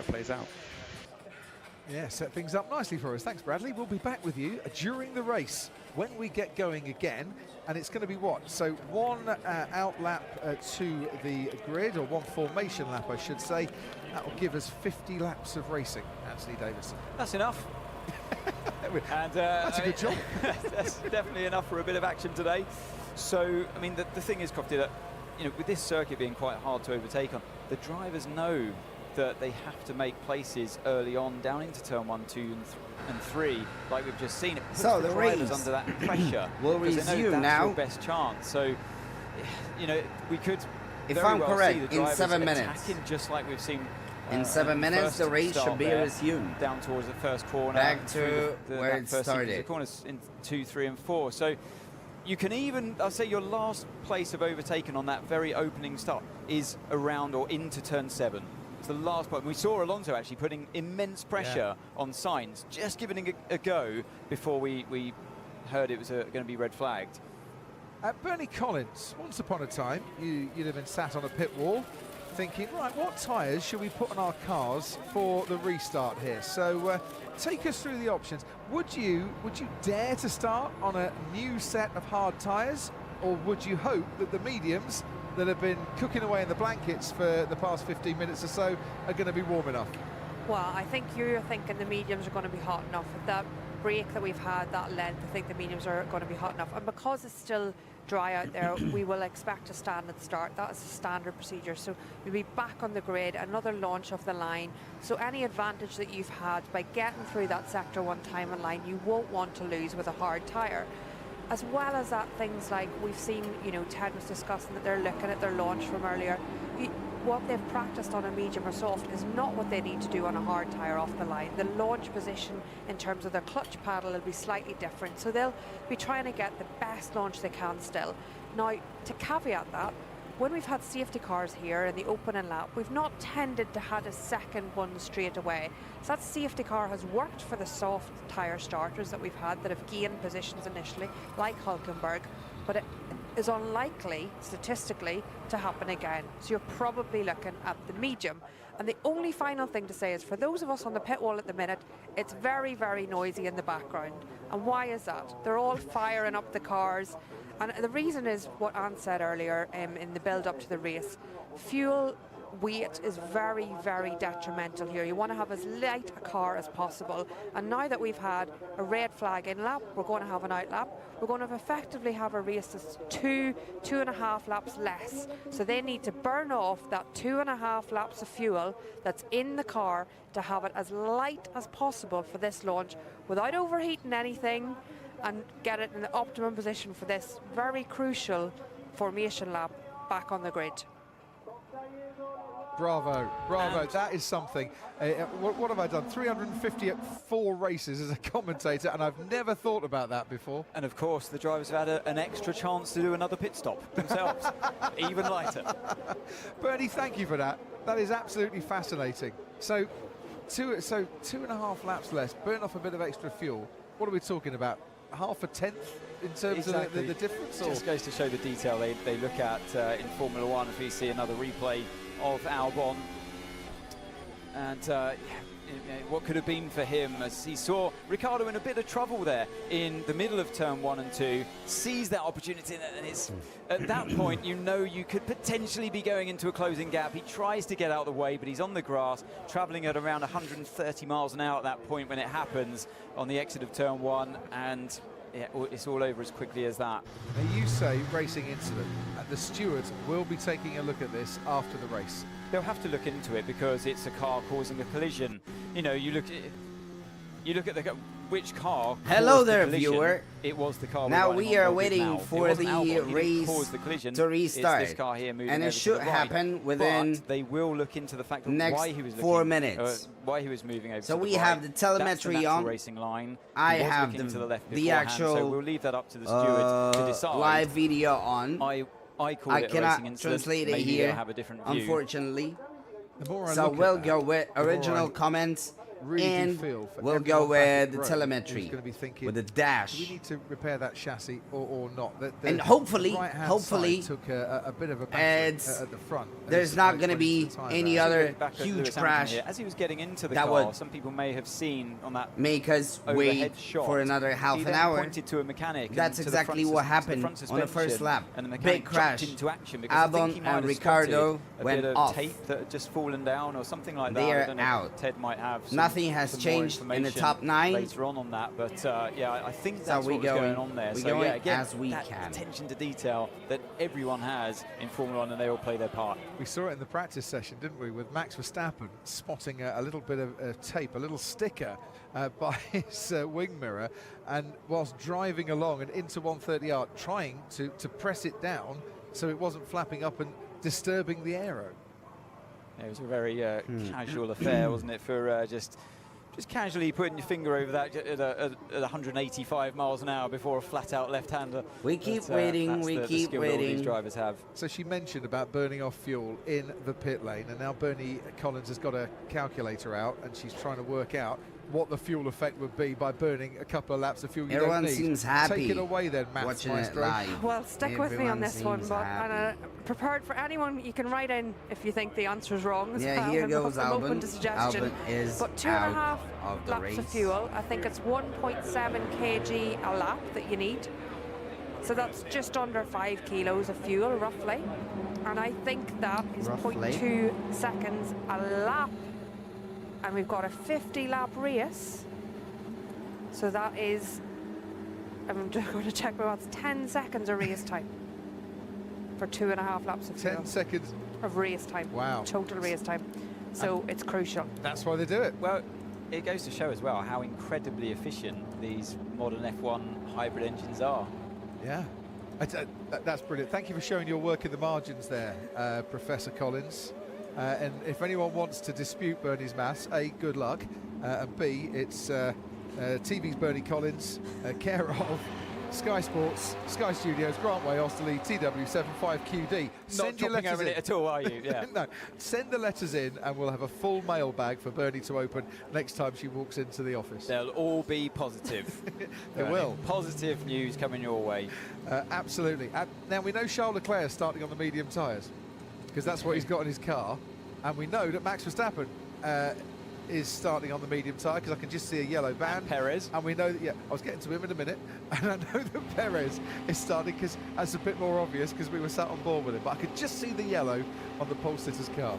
it plays out. Yeah, set things up nicely for us. Thanks, Bradley. We'll be back with you during the race when we get going again. And it's going to be what? So one out lap to the grid, or one formation lap, I should say. That will give us 50 laps of racing, Anthony Davidson. That's enough. And that's a good job. That's definitely enough for a bit of action today. So, I mean, the thing is, Crofty, that, you know, with this circuit being quite hard to overtake on, the drivers know that they have to make places early on down into turn 1, 2 and 3, like we've just seen. It puts so the drivers under that pressure. Will resume that's now. Your best chance. So, you know, we could, if I'm well correct, in 7 minutes, attacking just like we've seen. In 7 minutes, the race should be resumed. Down towards the first corner. Back to where it started. The corners in 2, 3, and 4. So you can even, I'll say, your last place of overtaken on that very opening start is around or into turn 7. It's the last point. We saw Alonso actually putting immense pressure on Sainz, just giving it a go before we heard it was going to be red flagged. Bernie Collins, once upon a time, you'd have been sat on a pit wall thinking, right, what tyres should we put on our cars for the restart here? So take us through the options. Would you dare to start on a new set of hard tyres, or would you hope that the mediums that have been cooking away in the blankets for the past 15 minutes or so are going to be warm enough? Well, I think you're thinking the mediums are going to be hot enough. With that break that we've had, that length, I think the mediums are going to be hot enough. And because it's still dry out there, we will expect to stand at the start. That is a standard procedure. So we'll be back on the grid, another launch of the line. So any advantage that you've had by getting through that sector 1 time and line, you won't want to lose with a hard tyre. As well as that, things like we've seen, you know, Ted was discussing that they're looking at their launch from earlier. What they've practiced on a medium or soft is not what they need to do on a hard tyre off the line. The launch position in terms of their clutch paddle will be slightly different. So they'll be trying to get the best launch they can still. Now, to caveat that, when we've had safety cars here in the opening lap, we've not tended to have a second one straight away. So that safety car has worked for the soft tyre starters that we've had that have gained positions initially, like Hulkenberg, but it is unlikely, statistically, to happen again. So you're probably looking at the medium. And the only final thing to say is, for those of us on the pit wall at the minute, it's very, very noisy in the background. And why is that? They're all firing up the cars. And the reason is what Anne said earlier in the build-up to the race. Fuel weight is very, very detrimental here. You want to have as light a car as possible. And now that we've had a red flag in lap, we're going to have an out lap. We're going to effectively have a race that's 2.5 laps less. So they need to burn off that 2.5 laps of fuel that's in the car to have it as light as possible for this launch without overheating anything, and get it in the optimum position for this very crucial formation lap back on the grid. Bravo, bravo, and that is something. What have I done? 354 races as a commentator, and I've never thought about that before. And of course, the drivers have had an extra chance to do another pit stop themselves, even lighter. Bernie, thank you for that. That is absolutely fascinating. So 2.5 laps less, burn off a bit of extra fuel. What are we talking about? Half a tenth in terms of the difference? It just goes to show the detail they look at in Formula One. If we see another replay of Albon, and what could have been for him, as he saw Ricciardo in a bit of trouble there in the middle of turn 1 and 2, sees that opportunity, and it's at that point you know you could potentially be going into a closing gap. He tries to get out of the way, but he's on the grass, travelling at around 130 miles an hour at that point when it happens on the exit of turn 1, and yeah, it's all over as quickly as that. Now you say racing incident, and the stewards will be taking a look at this after the race. They'll have to look into it because it's a car causing a collision. You know, you look at which car. Hello there, the viewer. It was the car. Now we are waiting for the race to restart, it's this car here moving and it should happen within. But they will look into the fact of next why he was 4 minutes. Why he was moving over. So to the we right. have the telemetry That's the on. racing line. I He was have looking to the left the beforehand, actual so we'll leave that up to the steward to decide. live video on. I call it a cannot racing incident. translate it Maybe here, they'll have a different view. unfortunately. The more I So look we'll at go with the more original I comments really and do feel for we'll everyone go back in with the Rome telemetry who's going to be thinking, with the do we dash. need to repair that chassis or not? And hopefully, the right-hand hopefully, side took a bit of a battering it's- at the front. there's as not I going to went be into the tyre any there. other Back at huge Lewis Hamilton crash here. As he was getting into the that car, would some people may have seen on that make us overhead wait shot for another half he an then hour. pointed to a mechanic. and That's to the exactly front what to the happened front on the first suspension, lap. and the Big mechanic crash. jumped into action because I think Albon he might and have Ricardo spotted a went bit of off. tape that had just fallen down or something like that. They I are don't know if out. Ted might have some, Nothing has some more changed in the information top 9. later on that, but yeah, I think So that's we what was going- going on there. we So going yeah, again, as we that can. attention to detail that everyone has in Formula 1, and they all play their part. We saw it in the practice session, didn't we, with Max Verstappen spotting a little bit of tape, a little sticker by his wing mirror, and whilst driving along and into 130R, trying to press it down so it wasn't flapping up and disturbing the aero. It was a very casual affair, wasn't it, for just casually putting your finger over that at 185 miles an hour before a flat-out left-hander. We keep But, waiting, that's we the keep skill that all these waiting. drivers have. So she mentioned about burning off fuel in the pit lane, and now Bernie Collins has got a calculator out, and she's trying to work out what the fuel effect would be by burning a couple of laps of fuel you Everyone don't need. seems happy Take it away then, Maths watching it Maestro. live. Well, stick with me on Everyone this one, seems but happy. and prepared for anyone. You can write in if you think the answer is wrong. As Yeah, well. here I'm goes open to Albon. suggestion. Albon is But 2.5 out of the laps race. of fuel. I think it's 1.7 kg a lap that you need. So that's just under 5 kilos of fuel, roughly. And I think that is Roughly. 0.2 seconds a lap. And we've got a 50-lap race. So that is, I'm just going to check my maths, 10 seconds of race time for 2.5 laps of fuel. 10 seconds. Of race time. Wow. Total race time. So it's crucial. That's why they do it. Well, it goes to show as well how incredibly efficient these modern F1 hybrid engines are. Yeah. That's brilliant. Thank you for showing your work in the margins there, Professor Collins. And if anyone wants to dispute Bernie's maths, A, good luck, and B, it's TV's Bernie Collins, care of Sky Sports, Sky Studios, Grant Way, Osterley, TW75QD. Not dropping over it at all, are you? Yeah. No, send the letters in and we'll have a full mailbag for Bernie to open next time she walks into the office. They'll all be positive. They will. Positive news coming your way. Absolutely. Now, we know Charles Leclerc is starting on the medium tyres because that's what he's got in his car. And we know that Max Verstappen is starting on the medium tyre because I can just see a yellow band. And Perez. And we know that, yeah, I was getting to him in a minute. And I know that Perez is starting because that's a bit more obvious because we were sat on board with him. But I could just see the yellow on the pole sitter's car.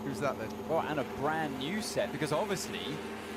Who's that then? Well, and a brand new set, because obviously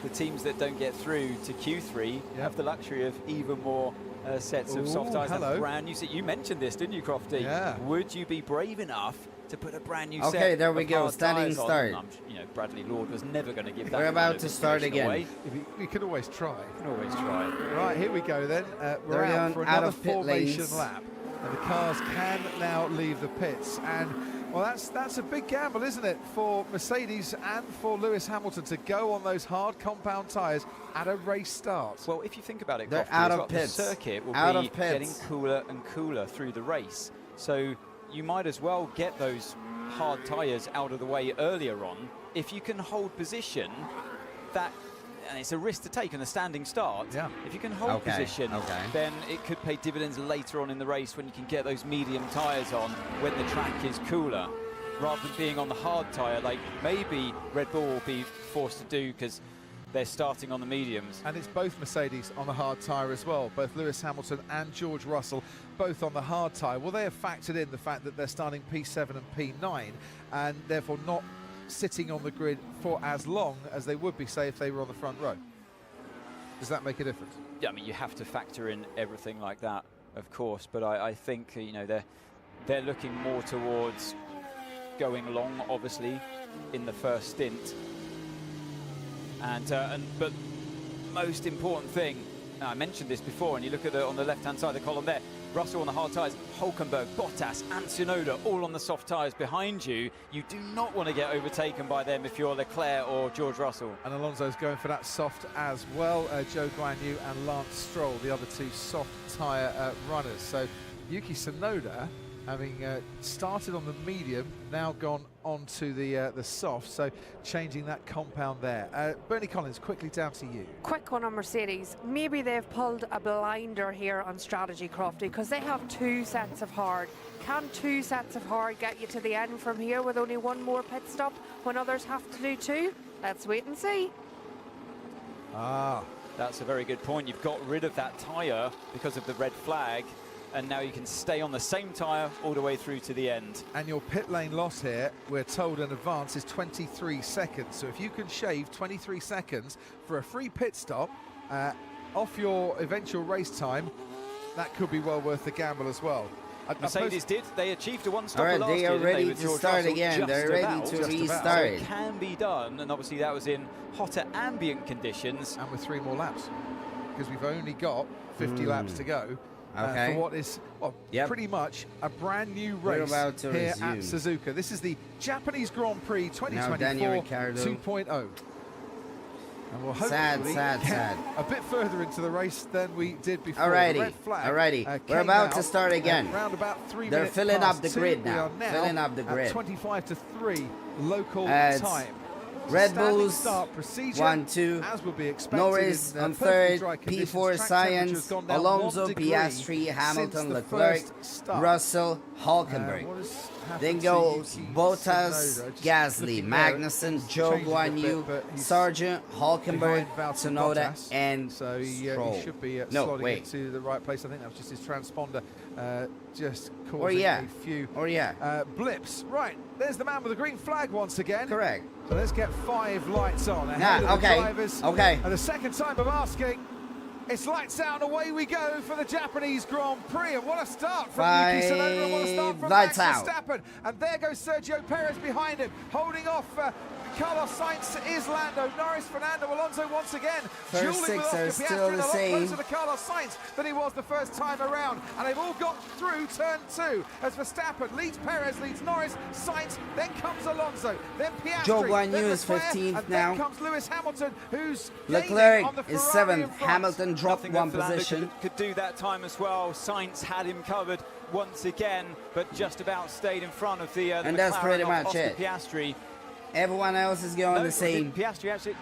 the teams that don't get through to Q3 have the luxury of even more sets of soft tyres. Hello. A brand new set. You mentioned this, didn't you, Crofty? Yeah. Would you be brave enough to put a brand new set? Okay, there we of go. hard Standing tyres on? start. You know, Bradley Lord was never going to give that. We're kind about of to start information again. away. We could always try. You can always try. Right, here we go then. We're They're out for out another of pit formation lanes. lap. And the cars can now leave the pits. And, well, that's a big gamble, isn't it, for Mercedes and for Lewis Hamilton to go on those hard compound tyres at a race start. Well, if you think about it, They're Crofty, out as of well, pits. the circuit will Out be of pits. getting cooler and cooler through the race. So you might as well get those hard tyres out of the way earlier on. If you can hold position, and it's a risk to take in a standing start. Yeah. If you can hold position, then it could pay dividends later on in the race when you can get those medium tyres on when the track is cooler, rather than being on the hard tyre like maybe Red Bull will be forced to do because they're starting on the mediums. And it's both Mercedes on the hard tyre as well. Both Lewis Hamilton and George Russell both on the hard tyre. Well, they have factored in the fact that they're starting P7 and P9 and therefore not sitting on the grid for as long as they would be, say, if they were on the front row. Does that make a difference? Yeah, I mean, you have to factor in everything like that, of course, but I think, you know, they're looking more towards going long, obviously, in the first stint. But most important thing, now I mentioned this before, and you look at it on the left-hand side of the column there, Russell on the hard tyres, Hülkenberg, Bottas and Tsunoda all on the soft tyres behind you. You do not want to get overtaken by them if you're Leclerc or George Russell. And Alonso's going for that soft as well. Zhou Guanyu and Lance Stroll, the other two soft tyre runners. So Yuki Tsunoda having started on the medium, now gone on to the soft, so changing that compound there. Bernie Collins, quickly down to you. Quick one on Mercedes. Maybe they've pulled a blinder here on strategy, Crofty, because they have 2 sets of hard. Can 2 sets of hard get you to the end from here with only 1 more pit stop when others have to do 2? Let's wait and see. That's a very good point. You've got rid of that tyre because of the red flag, and now you can stay on the same tyre all the way through to the end. And your pit lane loss here, we're told in advance, is 23 seconds. So if you can shave 23 seconds for a free pit stop off your eventual race time, that could be well worth the gamble as well. Mercedes did. They achieved a one-stop All right, last they year, are didn't they, ready with to George start Russell? again. They're ready to restart. So it can be done, and obviously that was in hotter ambient conditions. And with 3 more laps, because we've only got 50 laps to go. Okay. For what is pretty much a brand new We're race about to here resume. at Suzuka. This is the Japanese Grand Prix 2024 2.0. And we'll hopefully get a bit further into the race than we did before. Alrighty, The red flag, alrighty. We're came about out, to start again. Round about 3 They're minutes filling past up the 2. grid We now. are now Filling up the at grid. 25 to 3 local It's time. Red Standing Bulls, start procedure, 1, 2. as would be expected. Norris in, on perfectly third, dry conditions. P4 Track Science, temperature's gone down Alonso, 1 degree Piastri, Hamilton, since the Leclerc, first start. Russell, Hulkenberg. What has happened Then to goes Yuki Bottas, Tsunoda? Just Gasly, looking there, Magnussen, it's Joe changing a Guan bit, Yu, but he's Sargent, Hulkenberg, behind Valtteri Tsunoda, Bottas, and so he Stroll. should be No, slotting wait. into the right place. I think that was just his transponder just causing Or yeah. a few Or yeah. blips. Right, there's the man with the green flag once again. Correct. So let's get 5 lights on ahead of the okay. drivers. Okay. And the second time of asking, it's lights out and away we go for the Japanese Grand Prix. And what a start from Yuki Tsunoda, and what a start from Max Lights out. Verstappen. And there goes Sergio Perez behind him, holding off Carlos Sainz is Lando Norris, Fernando Alonso once again. First dueling with 6 are Oscar still Piastri, the a lot same. closer to Carlos Sainz than he was the first time around. And they've all got through turn 2 as Verstappen leads Perez, leads Norris, Sainz, then comes Alonso, then Piastri. Joe Guan Yu then is Leclerc, 15th and now. Then comes Lewis Hamilton, who's Leclerc on the is Ferrari 7th. in front. Hamilton dropped Nothing 1 that Fernando position. could do that time as well. Sainz had him covered once again, but just about stayed in front of the And that's McLaren pretty of much Oscar it. Piastri. Everyone else is going the same. Piastri actually.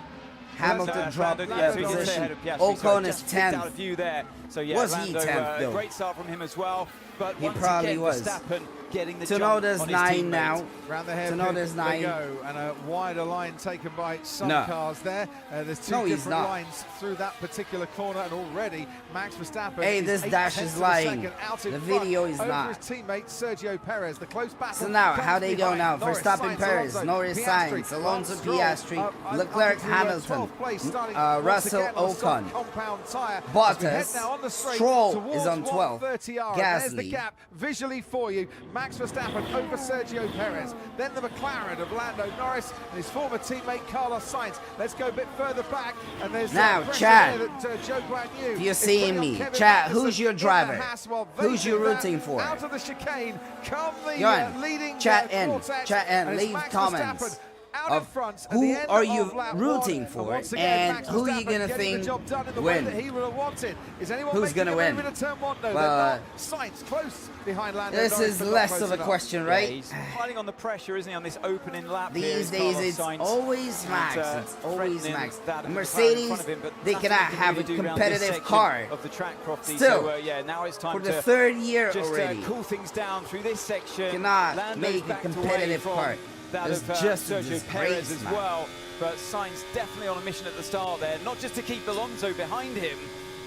Hamilton dropped Lando, that so he did stay position. ahead of Piastri, Ocon so is just kicked out 10th. of view there. So yeah, Was Lando, he 10th though? great start from him as well. But He once probably again, was. Verstappen getting the Tsunoda's jump on his 9 teammate. now. Round the hairpin Tsunoda's 9. they go, and a wider line taken by some No. cars there. There's 2 No, he's different not. lines through that particular corner, and already Max Verstappen Hey, is this 8 dash tenths is of a lying. second out in The front video is over not. his teammate Sergio Perez. The close battle. So now, comes how they go behind. now? Norris, Verstappen, Sainz, Perez, Alonso, Norris, Piastri, Sainz, Alonso, Stroll, Piastri, up Leclerc, into, Hamilton, 12th place, starting Russell, once again on a soft Ocon, compound tyre. As we Bottas, head now on the straight Stroll towards is on 12th, 130R. There's the Gasly. gap visually for you. Max Verstappen over Sergio Perez. Then the McLaren of Lando Norris and his former teammate Carlos Sainz. Let's go a bit further back. And there's Now, pressure Chad, there that Joe Guan Yu if you're is seeing putting on me, Kevin Chad, Magnussen who's your in the driver? Haas while Who's you they do that. rooting for? Out of the chicane come the Go on, leading chat in, quartet, chat in, and it's leave Max comments Verstappen out of in front at who the end are of you lap rooting 1. for Once again, and Max who you Verstappen gonna getting think the job done in the win? way that he would have wanted. Is anyone Who's making gonna a win? move in turn 1? No, Well, they're not. Sainz close behind Lando This Norris, is but not less close of a enough. question, Yeah, right? he's piling on the pressure, isn't he, on this opening lap here, These is days, Carlos it's Sainz. always Max. And, It's always threatening Max. that McLaren in Mercedes, front of him, but they nothing cannot can have a really do around this competitive section car. of the track, Crofty. Still, So, yeah, now it's time for the to 3rd year just already. cool things down through this section. Cannot Lando's make a backed away competitive from car. That It's of just a Sergio Perez disgrace, as man. well. But Sainz definitely on a mission at the start there, not just to keep Alonso behind him,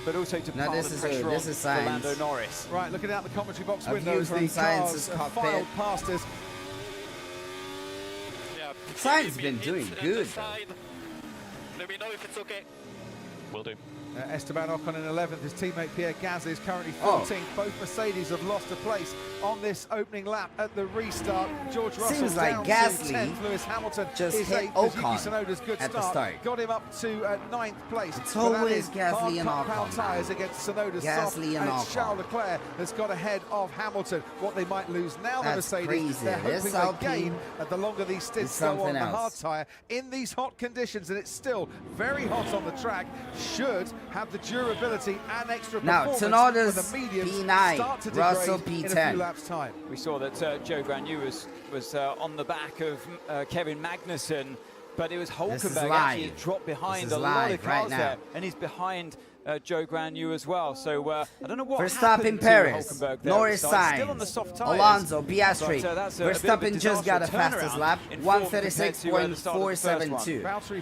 but also to No, pile this the is pressure good. on This is for Sainz. Lando Norris. Right, looking out the commentary box A window view as from the Sainz's cars cockpit. filed past us. Sainz been doing good, though. Let me know if it's okay. Will do. Esteban Ocon in 11th. His teammate Pierre Gasly is currently Oh. 14th. Both Mercedes have lost a place on this opening lap at the restart. George Russell Seems like down Gasly to 10th. Lewis Hamilton just is hit 8th. As Yuki Ocon Tsunoda's good at the start start. got him up to 9th place. It's But that always is Gasly hard and compound Ocon. tyres against Tsunoda's soft, Gasly and and it's Ocon. Charles Leclerc that's got ahead of Hamilton. What they might lose now, the That's Mercedes, crazy. they're This hoping Alpine they gain the longer these stints is go on something the hard else. tyre in these hot conditions, and it's still very hot on the track. Should have the durability and extra Now, performance Tsunoda's when the mediums P9, start to Russell degrade in a P10. few laps' time. We saw that Joe Granu was on the back of Kevin Magnussen, but it was Hulkenberg actually dropped behind a lot of cars there, and he's behind Joe Granu as well. So I don't know what happened to Paris, Hulkenberg there. Norris Sainz, still on the soft tyres, Alonso, Piastri. Verstappen just got a fastest lap, 136.472. Valtteri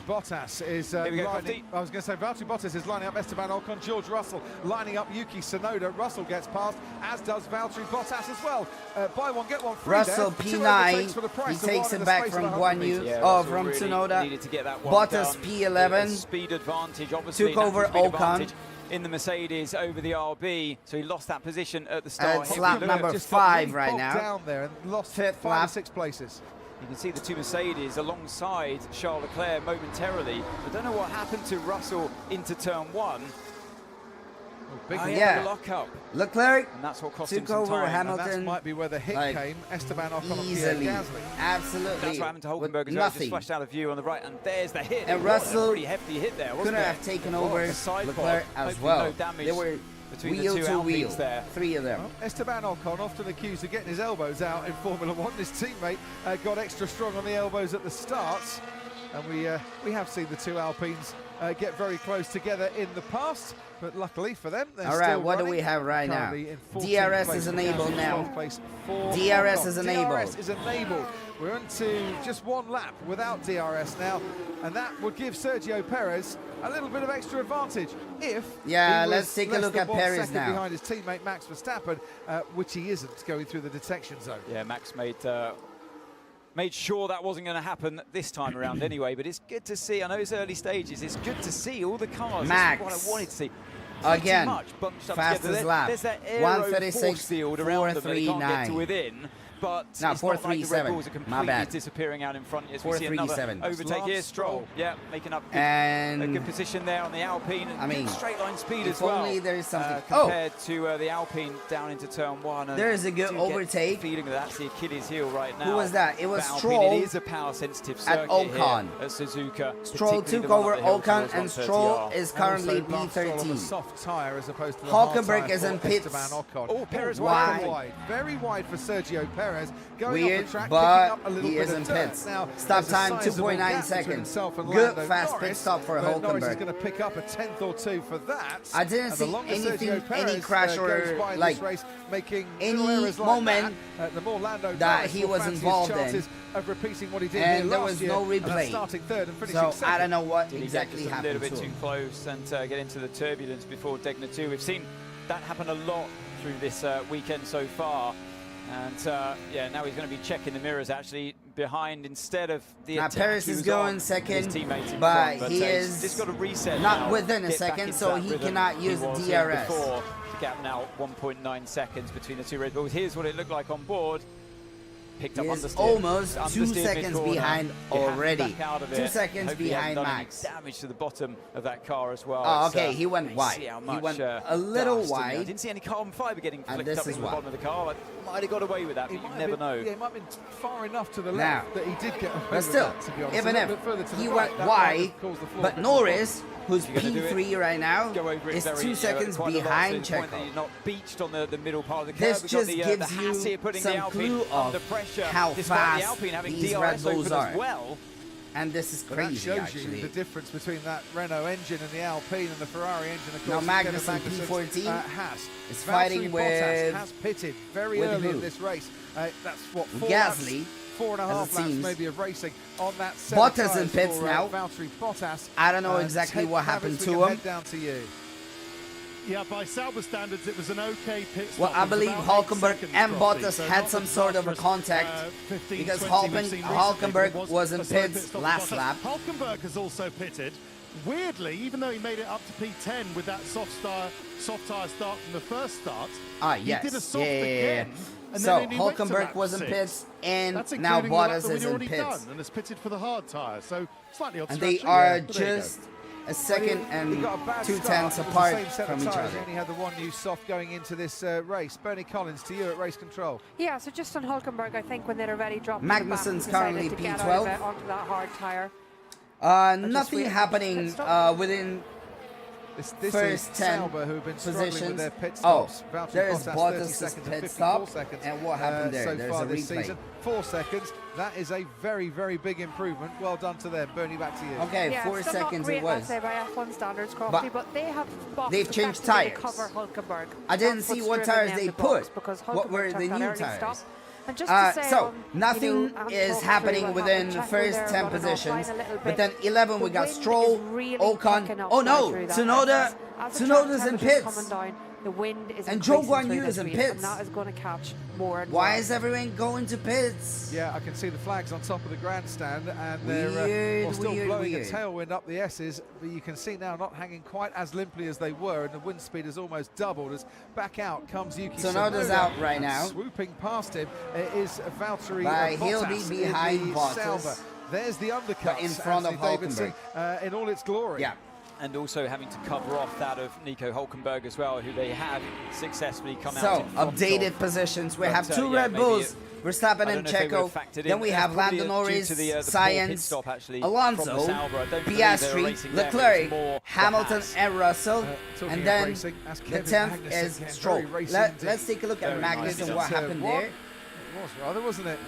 Bottas is lining up Esteban Ocon, George Russell lining up Yuki Tsunoda. Russell gets past, as does Valtteri Bottas as well. Buy one, get one free. Russell there. P9, he takes it back from Guan Yu, from Tsunoda. Bottas P11, speed advantage, obviously took over Ocon in the Mercedes over the RB, so he lost that position at the start. It's lap number 5 right now. Down there and lost 5 or 6 places. You can see the two Mercedes alongside Charles Leclerc momentarily. I don't know what happened to Russell into turn 1. Yeah, lock-up. Leclerc and that's what cost took him some over time. Hamilton. And that might be where the hit came. Esteban Ocon easily, and Pierre Gasly. absolutely. That's what happened to Hulkenberg as well. Just flashed out of view on the right, and there's the hit. And Russell a pretty hefty hit there, wasn't could it? have taken over Leclerc as Hopefully well. No damage They were between wheel the two to wheel, Alpines there. 3 of them. Well, Esteban Ocon often accused of getting his elbows out in Formula 1. His teammate got extra strong on the elbows at the start. And we have seen the two Alpines get very close together in the past. But luckily for them, they're all right, still what do running. we have right now? DRS is enabled now. DRS is enabled. DRS is enabled. We're into just 1 lap without DRS now, and that would give Sergio Perez a little bit of extra advantage if let's take a look at Perez now. behind his teammate Max Verstappen, which he isn't going through the detection zone. Yeah, Max made sure that wasn't going to happen this time around anyway, but it's good to see. I know it's early stages. It's good to see all the cars. Max. That's what I wanted to see. Again, much bunched up fastest lap. There's that aero force field around them that they can't get to 439. within. But No, it's not like the Red 437. Bulls are My completely bad. disappearing out in front. As we see another 437. overtake here. Stroll, yeah, making up And a good position there on the Alpine. And I mean, good straight line speed if as well. only there is something. Compared to the Alpine down into turn 1. And there is a good do get overtake. the feeling that that's the Achilles heel right now. Who was that? It was for Stroll. Alpine. It is a power-sensitive circuit Ocon. here at Suzuka. Stroll took over Ocon, and Stroll is currently P13. Soft tyre as opposed to the Hulkenberg hard is tyre in for pits. Esteban Ocon. Oh, Perez wide. Very wide for Sergio Perez. Going Weird, off the track, but picking up a little he bit is of in dirt. pits. Now, Stop there's a time, sizable 2.9 gap between seconds. himself and Good Lando fast pit Norris, stop for but Norris is Hulkenberg. going to pick up a 10th or 2 for that. I didn't And the see longer anything, Sergio Perez, any crash goes or by like this race, making any little errors like moment that, the more Lando that Norris he will was fancy his involved in. chances of repeating what he did And here there last was year, no and that's replay. starting third and finishing So second. I don't know what Did he exactly get just a happened little to bit too him. close and get into the turbulence before Degner 2. We've seen that happen a lot through this weekend so far. And yeah, now he's going to be checking the mirrors actually behind instead of the Now attack. Perez He is was going on second, his teammates in but front, he he's is just got to reset not now, within a get back second, into so that he rhythm cannot use he was in DRS. before. The gap now 1.9 seconds between the two Red Bulls. Here's what it looked like on board. Picked up He is understeer. almost 2 Understeer seconds mid-corner. behind He had to already. back out of 2 it. seconds Hopefully he hasn't behind done any Max. damage to the bottom of that car as well. Oh, It's, okay, he went you wide. see how He much, went a little dust in there. I wide. didn't see any carbon fibre getting And flicked this up is into the why. bottom of the car. I might have got away with that, but you never know. Yeah, it might have been far enough to the Now, left that he did get away But with still, that, to be honest. even A little if bit further to the he right, went that might have wide, caused the flaw. but Norris, who's You're gonna do P3 right now, Go over it is very, 2 seconds quite a lot, behind to the point that Checo. you're not beached on the middle part of the curve. This We've got just the gives Haas you here putting some the Alpine clue under of pressure, how despite the fast Alpine having these DRS Red Bulls open are. as well. And this is But that crazy, shows actually. you the difference between that Renault engine and the Alpine and the Ferrari engine. Of Now course, Magnussen, Kevin P14, Haas is Valtteri fighting Bottas with- has pitted very with early who? in this race. That's what, Gasly, 4.5 as laps it seems. maybe of racing on that set Bottas of tyres in pits for, now. Valtteri Bottas. I don't know exactly Ted what Kravitz, happened we to can him. head down to you. Yeah, by Sauber standards, it was an okay pit stop. Well, I It was believe about 8 Hulkenberg seconds and roughly, Bottas so had not some as sort of a disastrous, contact 15, because 20 we've seen recently, Hulkenberg but it was in a slow pits pit stop last for Bottas. lap. Hulkenberg has also pitted. Weirdly, even though he made it up to P10 with that soft tyre start from the first start, Yes. he did a soft yeah. again. And So then he went to Hulkenberg lap was in 6. pits, and That's now including the lap Bottas that is we'd in already pits. done and has pitted for the hard tyre. So slightly odd And they strategy, are but there you go. just a second He and got a bad 2 start. tenths It was the apart same set from of each tyres. other. He only had the one new soft going into this race. Bernie Collins, to you at Race Control. Yeah, so just on Hulkenberg, I think when they're already dropping Magnussen's currently currently to get P12. out of it onto that hard tyre. Nothing wait. happening Stop. within This first is 10 Sauber, who have been struggling with positions. their pit Oh, stops. Valtteri there's Bottas, 30 Bottas' seconds pit and 54 stop. seconds. And what happened there? So There's far a this replay. season. 4 seconds. That is a very, very big improvement. Well done to them. Bernie, back to you. Okay, yeah, 4 still seconds not great, it was. I'd say, by F1 standards, Crofty, but they have they've changed effectively tires. cover Hulkenberg. I didn't That's see what's what driven tires them they the box, put. because What were Hulkenberg the took that new early tires? stop. And just to say, So nothing and is talk happening through what within happened. the Checo first there 10 running positions. offline a little But bit. then 11 we The got wind Stroll, is really Ocon. picking up Oh now no, through that. Tsunoda. As the Tsunoda's in temperature's pits. coming down, the wind is And Zhou increasing Guanyu through is this in week, pits. and that is going to catch more and Why more. is everyone going to pits? Yeah, I can see the flags on top of the grandstand, and they're Weird, still weird, blowing weird. a tailwind up the S's, but you can see now not hanging quite as limply as they were, and the wind speed has almost doubled as back out comes Yuki Tsunoda's Tsunoda, out right and now. Swooping past him is Valtteri But he'll Bottas be behind in the Bottas. Sauber. There's the undercut in front of Anthony Davidson, in all its glory. Yeah. And also having to cover off that of Nico Hulkenberg as well, who they have successfully come out So, in front updated of. positions. We But, have 2 yeah, Red maybe Bulls. Verstappen I don't and know if they Checo. would have factored Then in. we That's have probably Lando due Norris, to the poor pit Science, stop, actually, from the Alonso, Sauber. I don't believe they were Piastri, racing there, but Leclerc, it's more the Hamilton, Haas. and Russell. Talking And of then racing, that's the Kevin 10th Magnussen is again, Stroll. very racing Let's indeed. take a look at Very Magnussen, nice. what happened there. It was rather, wasn't it?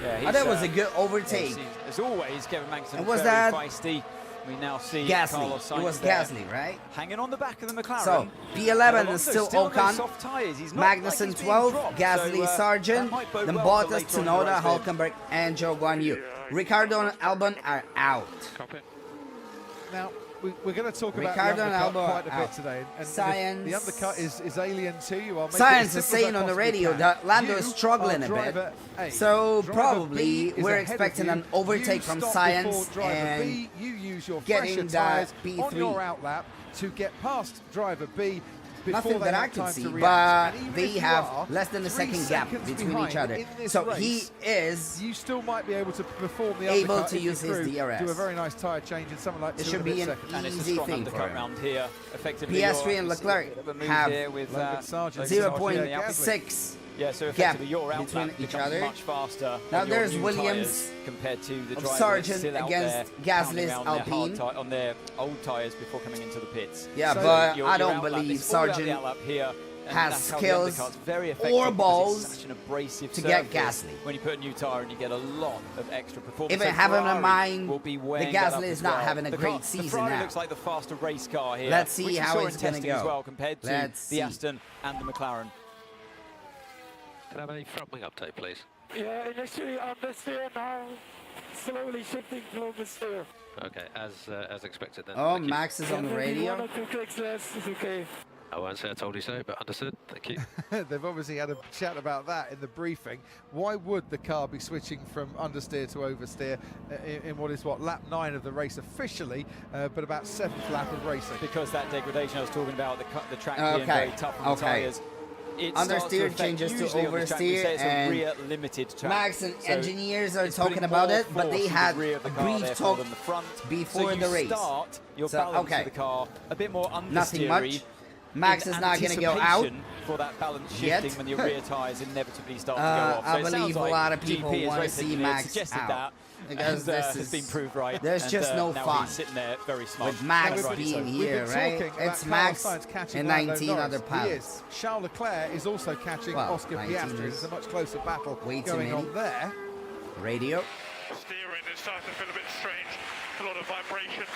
Yeah, Oh, that was a good overtake. As always, Kevin Magnussen And was very that feisty. We now see Gasly. Carlos Sainz It was there, Gasly, right? hanging on the back of the McLaren. So, P11 is Alonso still still on those Ocon. soft tyres. He's not Magnussen like he's being 12, dropped, Gasly, so, Sargent, that might bode then well for Bottas, later on in the Tsunoda, race for him. Hulkenberg, and Zhou Guanyu. Ricardo and Albon are out. Copy. Now, we're going to talk about Ricardo the and undercut Albon quite a out. bit today. And Science. the undercut is alien to you. I'll make it Science as is simple as I saying on the possibly radio can. that Lando You is struggling are a bit. driver A. So Driver probably B is we're ahead of expecting you. an overtake You from stop Science before driver and B. You use your getting fresher that tyres on P3. your outlap to get past driver B. Before Nothing they that I have could time see, to but react. And even they if you have are less than a 3 second gap seconds between behind each other. in this So race, he is you still might be able to perform the able undercut to if your use his crew DRS. do a very nice tyre change in something like It 2 should and a be bit an seconds. And it's a easy strong thing for undercut him. round here. Effectively, Piastri and Leclerc have Logan Sargent, 0.6 Yeah, so gap effectively your between outlap each becomes other. much faster. Now on your there's new Williams tyres compared to the of driver Sargent that's still out against there Gasly's pounding around Alpine. on their old tyres before coming into the pits. Yeah, So but Your I don't outlap believe is all about the Sargent outlap here, and has that's how the skills undercut's very effective or because balls it's such an abrasive to get surface. Gasly. When you put a new tyre and you get a lot of extra performance. Even So having in Ferrari mind will be that weighing that up Gasly as is not well. having a The great car- season the Ferrari now. looks like the faster race car here. Let's see which how you saw it's in gonna testing go. as well compared to Let's the see. Aston and the McLaren. Can I have any front wing update, please? Yeah, initially understeer, now slowly shifting to oversteer. Okay, as expected then. Oh, Thank you. Max is on the radio. 1 or 2 clicks less is okay. I won't say I told you so, but understood. Thank you. They've obviously had a chat about that in the briefing. Why would the car be switching from understeer to oversteer in what is lap 9 of the race officially, but about 7th lap of racing? Because that degradation I was talking about, the track being very tough on the tyres. It starts to Understeer affect changes to usually on the track. We say oversteer, it's a and rear limited track. Max and So engineers are it's talking putting about more it, but they force had into the rear of the a car, brief therefore, talk than the front. before so the race. You start your So, balance okay. of the car a bit more understeery. Nothing much. Max in is not going to go out. anticipation for that balance Yet. shifting when your rear tyres inevitably start to go off. So I it sounds believe a like lot of people GP, as want to race see engineer, Max suggested out. that, Because and, this has is- been proved right. there's and, just no now fun he's sitting there very smart. with Max Now, we've being been here, right? talking about It's Max Carlos Sainz catching and Lando 19 Norris. other He pilots. is. Charles Leclerc is also catching Well, Oscar 19 Piastri. is There's a much closer battle way too going many. on there. Radio. Steering is starting to feel a bit strange. A lot of vibrations.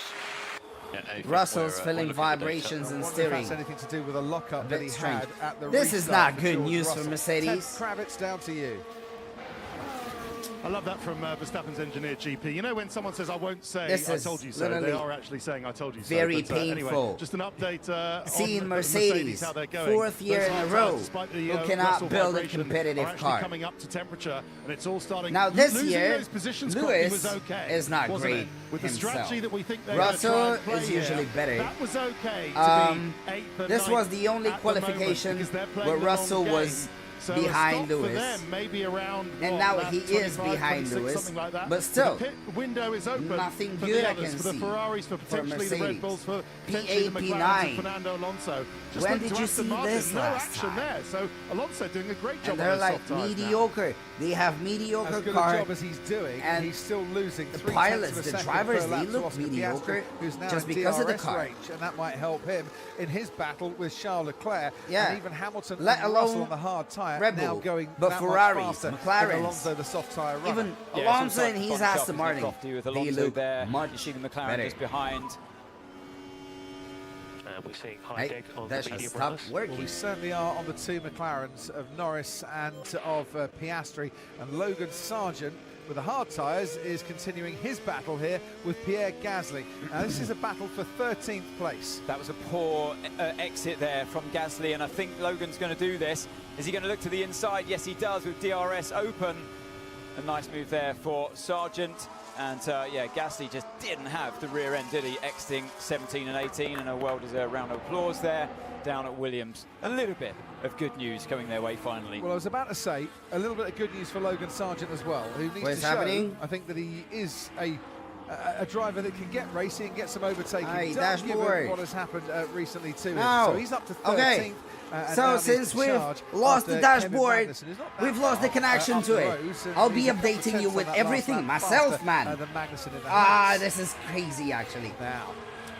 Yeah, anything Russell's we're feeling looking at the data. vibrations I and wonder if steering. that's anything to do with a lockup A that bit he strange. had at the This is restart not for good George news for Russell. Mercedes. Ted Kravitz, down to you. I love that from Verstappen's engineer, GP. You know when someone says, I won't say This I is told you so, they literally are actually saying I told you so. very But, anyway, painful. just an update Seeing on Mercedes, how they're going. 4th year Those in a hard row, tires, despite the, who cannot Russell build a vibration, competitive are actually car. coming up to temperature, and it's all starting. Now this Losing year, those positions, Lewis was okay, is not wasn't great it? With the himself. strategy that we think they're Russell gonna try and play is usually here, better. That was okay to be 8th and This was 9th the only at the moment qualification because they're playing where the Russell long was game. So behind a stop Lewis. for them, maybe around, And what, now lap he is 25, behind 26, Lewis. something like that. But still, the pit window is open nothing for good the I others, can for the see Ferraris, for potentially the Red Mercedes. Bulls, for potentially the McLarens P89. and Fernando Alonso. Just When look did to you Aston see Martin, this no last action time? there. So Alonso doing a great job And on they're those like soft tyres now. mediocre. They have mediocre As good a car. job as he's doing, and he's still losing the 3/10 pilots, of a the second drivers, per lap they to look Oscar mediocre Piastri, who's now just in because of the DRS car. range, and that might help him in his battle with Charles Leclerc. Yeah. And even Hamilton Let and Russell alone on the hard tyre Red now Bull, going but that Ferraris, much faster McLarens, than Alonso, the soft tyre runner. Even Yeah, Alonso it's and also his body Aston shop is Martin, lofty with they Alonso look there. much You see the McLaren better. just behind. We're seeing high Hey, deck on that the should medium stop runners. Well, working. we certainly are on the two McLarens of Norris and of Piastri, and Logan Sargent with the hard tyres is continuing his battle here with Pierre Gasly. Now this is a battle for 13th place. That was a poor exit there from Gasly, and I think Logan's going to do this. Is he going to look to the inside? Yes, he does, with DRS open. A nice move there for Sargent. And yeah, Gasly just didn't have the rear end, did he? Exiting 17 and 18, and a well-deserved round of applause there down at Williams. A little bit of good news coming their way finally. Well, I was about to say a little bit of good news for Logan Sargent as well, who needs What's to happening? show, I think, that he is a driver that can get racing and get some overtaking. Hey, Does given dashboard. what has happened recently to him. No. So he's up to 13th. Okay. And So now needs since to we've charge lost the after dashboard, Kevin Magnussen, who's not that we've lost the far, connection up to the it. road, and I'll be he's a couple updating you tenths with on that last everything lap myself, faster, man. than Magnussen in the Ah, Haas. this is crazy, actually. Now,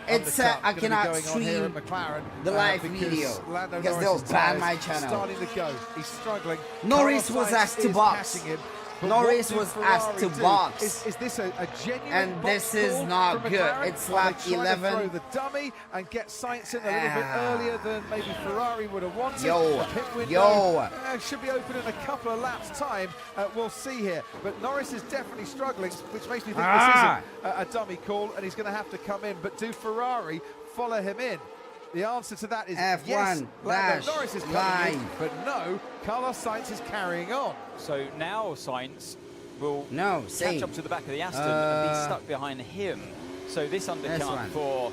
It's undercut I gonna be cannot going on here at stream McLaren, the live because video Lando because Norris's they'll ban tyres my channel. Starting to go, he's struggling. Norris Carlos was Sainz asked to is box. catching him, but Norris what do was asked to Ferrari do? box. Is this a genuine And box this is call not from good. McLaren? It's Are lap they trying 11. to throw the dummy and get Sainz in a little bit earlier than maybe Ferrari would have wanted. Yo, The pit window, yo. should be open in a couple of laps' time. We'll see here. But Norris is definitely struggling, which makes me think this isn't a dummy call, and he's going to have to come in. But do Ferrari follow him in? The answer to that is F1 yes. Lando dash Norris is coming line. in, but no, Carlos Sainz is carrying on. So now Sainz will catch same. up to the back of the Aston and be stuck behind him. So this undercut for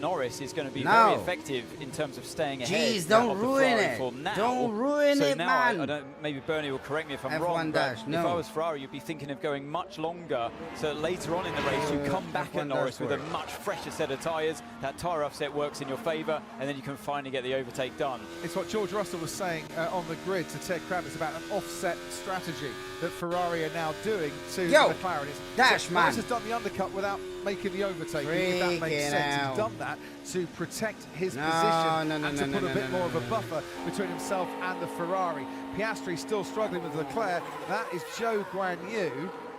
Norris is going to be very effective in terms of staying ahead. Jeez, don't of the ruin Ferrari it. for now. Don't ruin so it, now man. I don't, maybe Bernie will correct me if I'm F1 wrong, dash, but no. if I was Ferrari, you'd be thinking of going much longer, so that later on in the race you come back F1 at Norris with a dashboard. much fresher set of tyres. That tyre offset works in your favour, and then you can finally get the overtake done. It's what George Russell was saying on the grid to Ted Kravitz about an offset strategy that Ferrari are now doing to McLaren. Dash, man. Norris has done the undercut without making the overtake, if that makes sense. out. He's done that to protect his No, position no, no, and no, to no, put a no, bit no, more no, of a no. buffer between himself and the Ferrari. Piastri still struggling with Leclerc. That is Zhou Guanyu,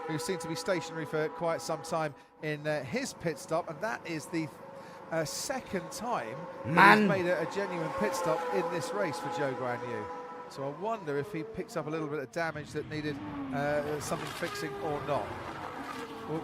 who seemed to be stationary for quite some time in his pit stop, and that is the second time that he's made a genuine pit stop in this race for Zhou Guanyu. So I wonder if he picks up a little bit of damage that needed something fixing or not.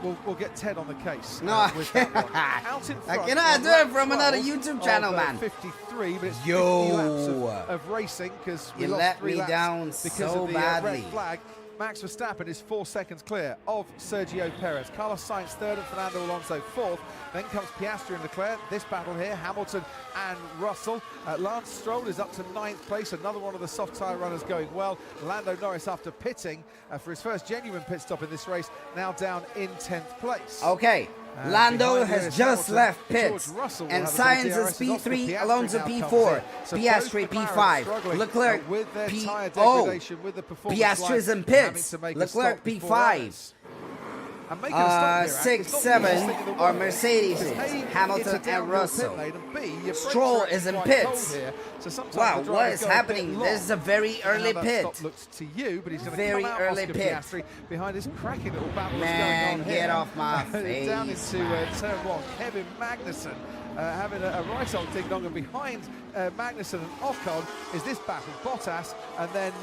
We'll get Ted on the case. No, with that one. Out in front, I cannot do it from another YouTube channel, man. 53, but it's 50 Yo. laps of racing because we You lost let 3 me laps down because so of the badly. red flag. Max Verstappen is 4 seconds clear of Sergio Perez. Carlos Sainz third and Fernando Alonso fourth. Then comes Piastri and Leclerc. This battle here, Hamilton and Russell. Lance Stroll is up to 9th place. Another one of the soft tyre runners going well. Lando Norris, after pitting for his first genuine pit stop in this race, now down in 10th place. Okay. Lando behind has Lewis just Hamilton, left George pits, Russell will and have a bit of Sainz is DRS as Oscar P3, Piastri Alonso now comes P4, in. So Piastri both McLaren P5, struggling, Leclerc with their tyre P0, degradation, with the performance Piastri's line, in having pits, to make a Leclerc stop before P5. others. And making a stop here, 6, it's not the 7 easiest thing in the are world. Mercedes, Because A, it's Hamilton a and downhill Russell. pit lane, and B, your brakes Stroll are is in quite pits. cold here, so sometimes Wow, the what drivers is go a bit happening? long. This is a very early How that pit. stop looks to you, but he's going to Very come out early Oscar pit. Piastri behind his cracking little battle that's Man, going on here. get off my face, Down into man. turn 1, Kevin Magnussen having a right old ding dong, and behind Magnussen and Ocon is this battle, Bottas and then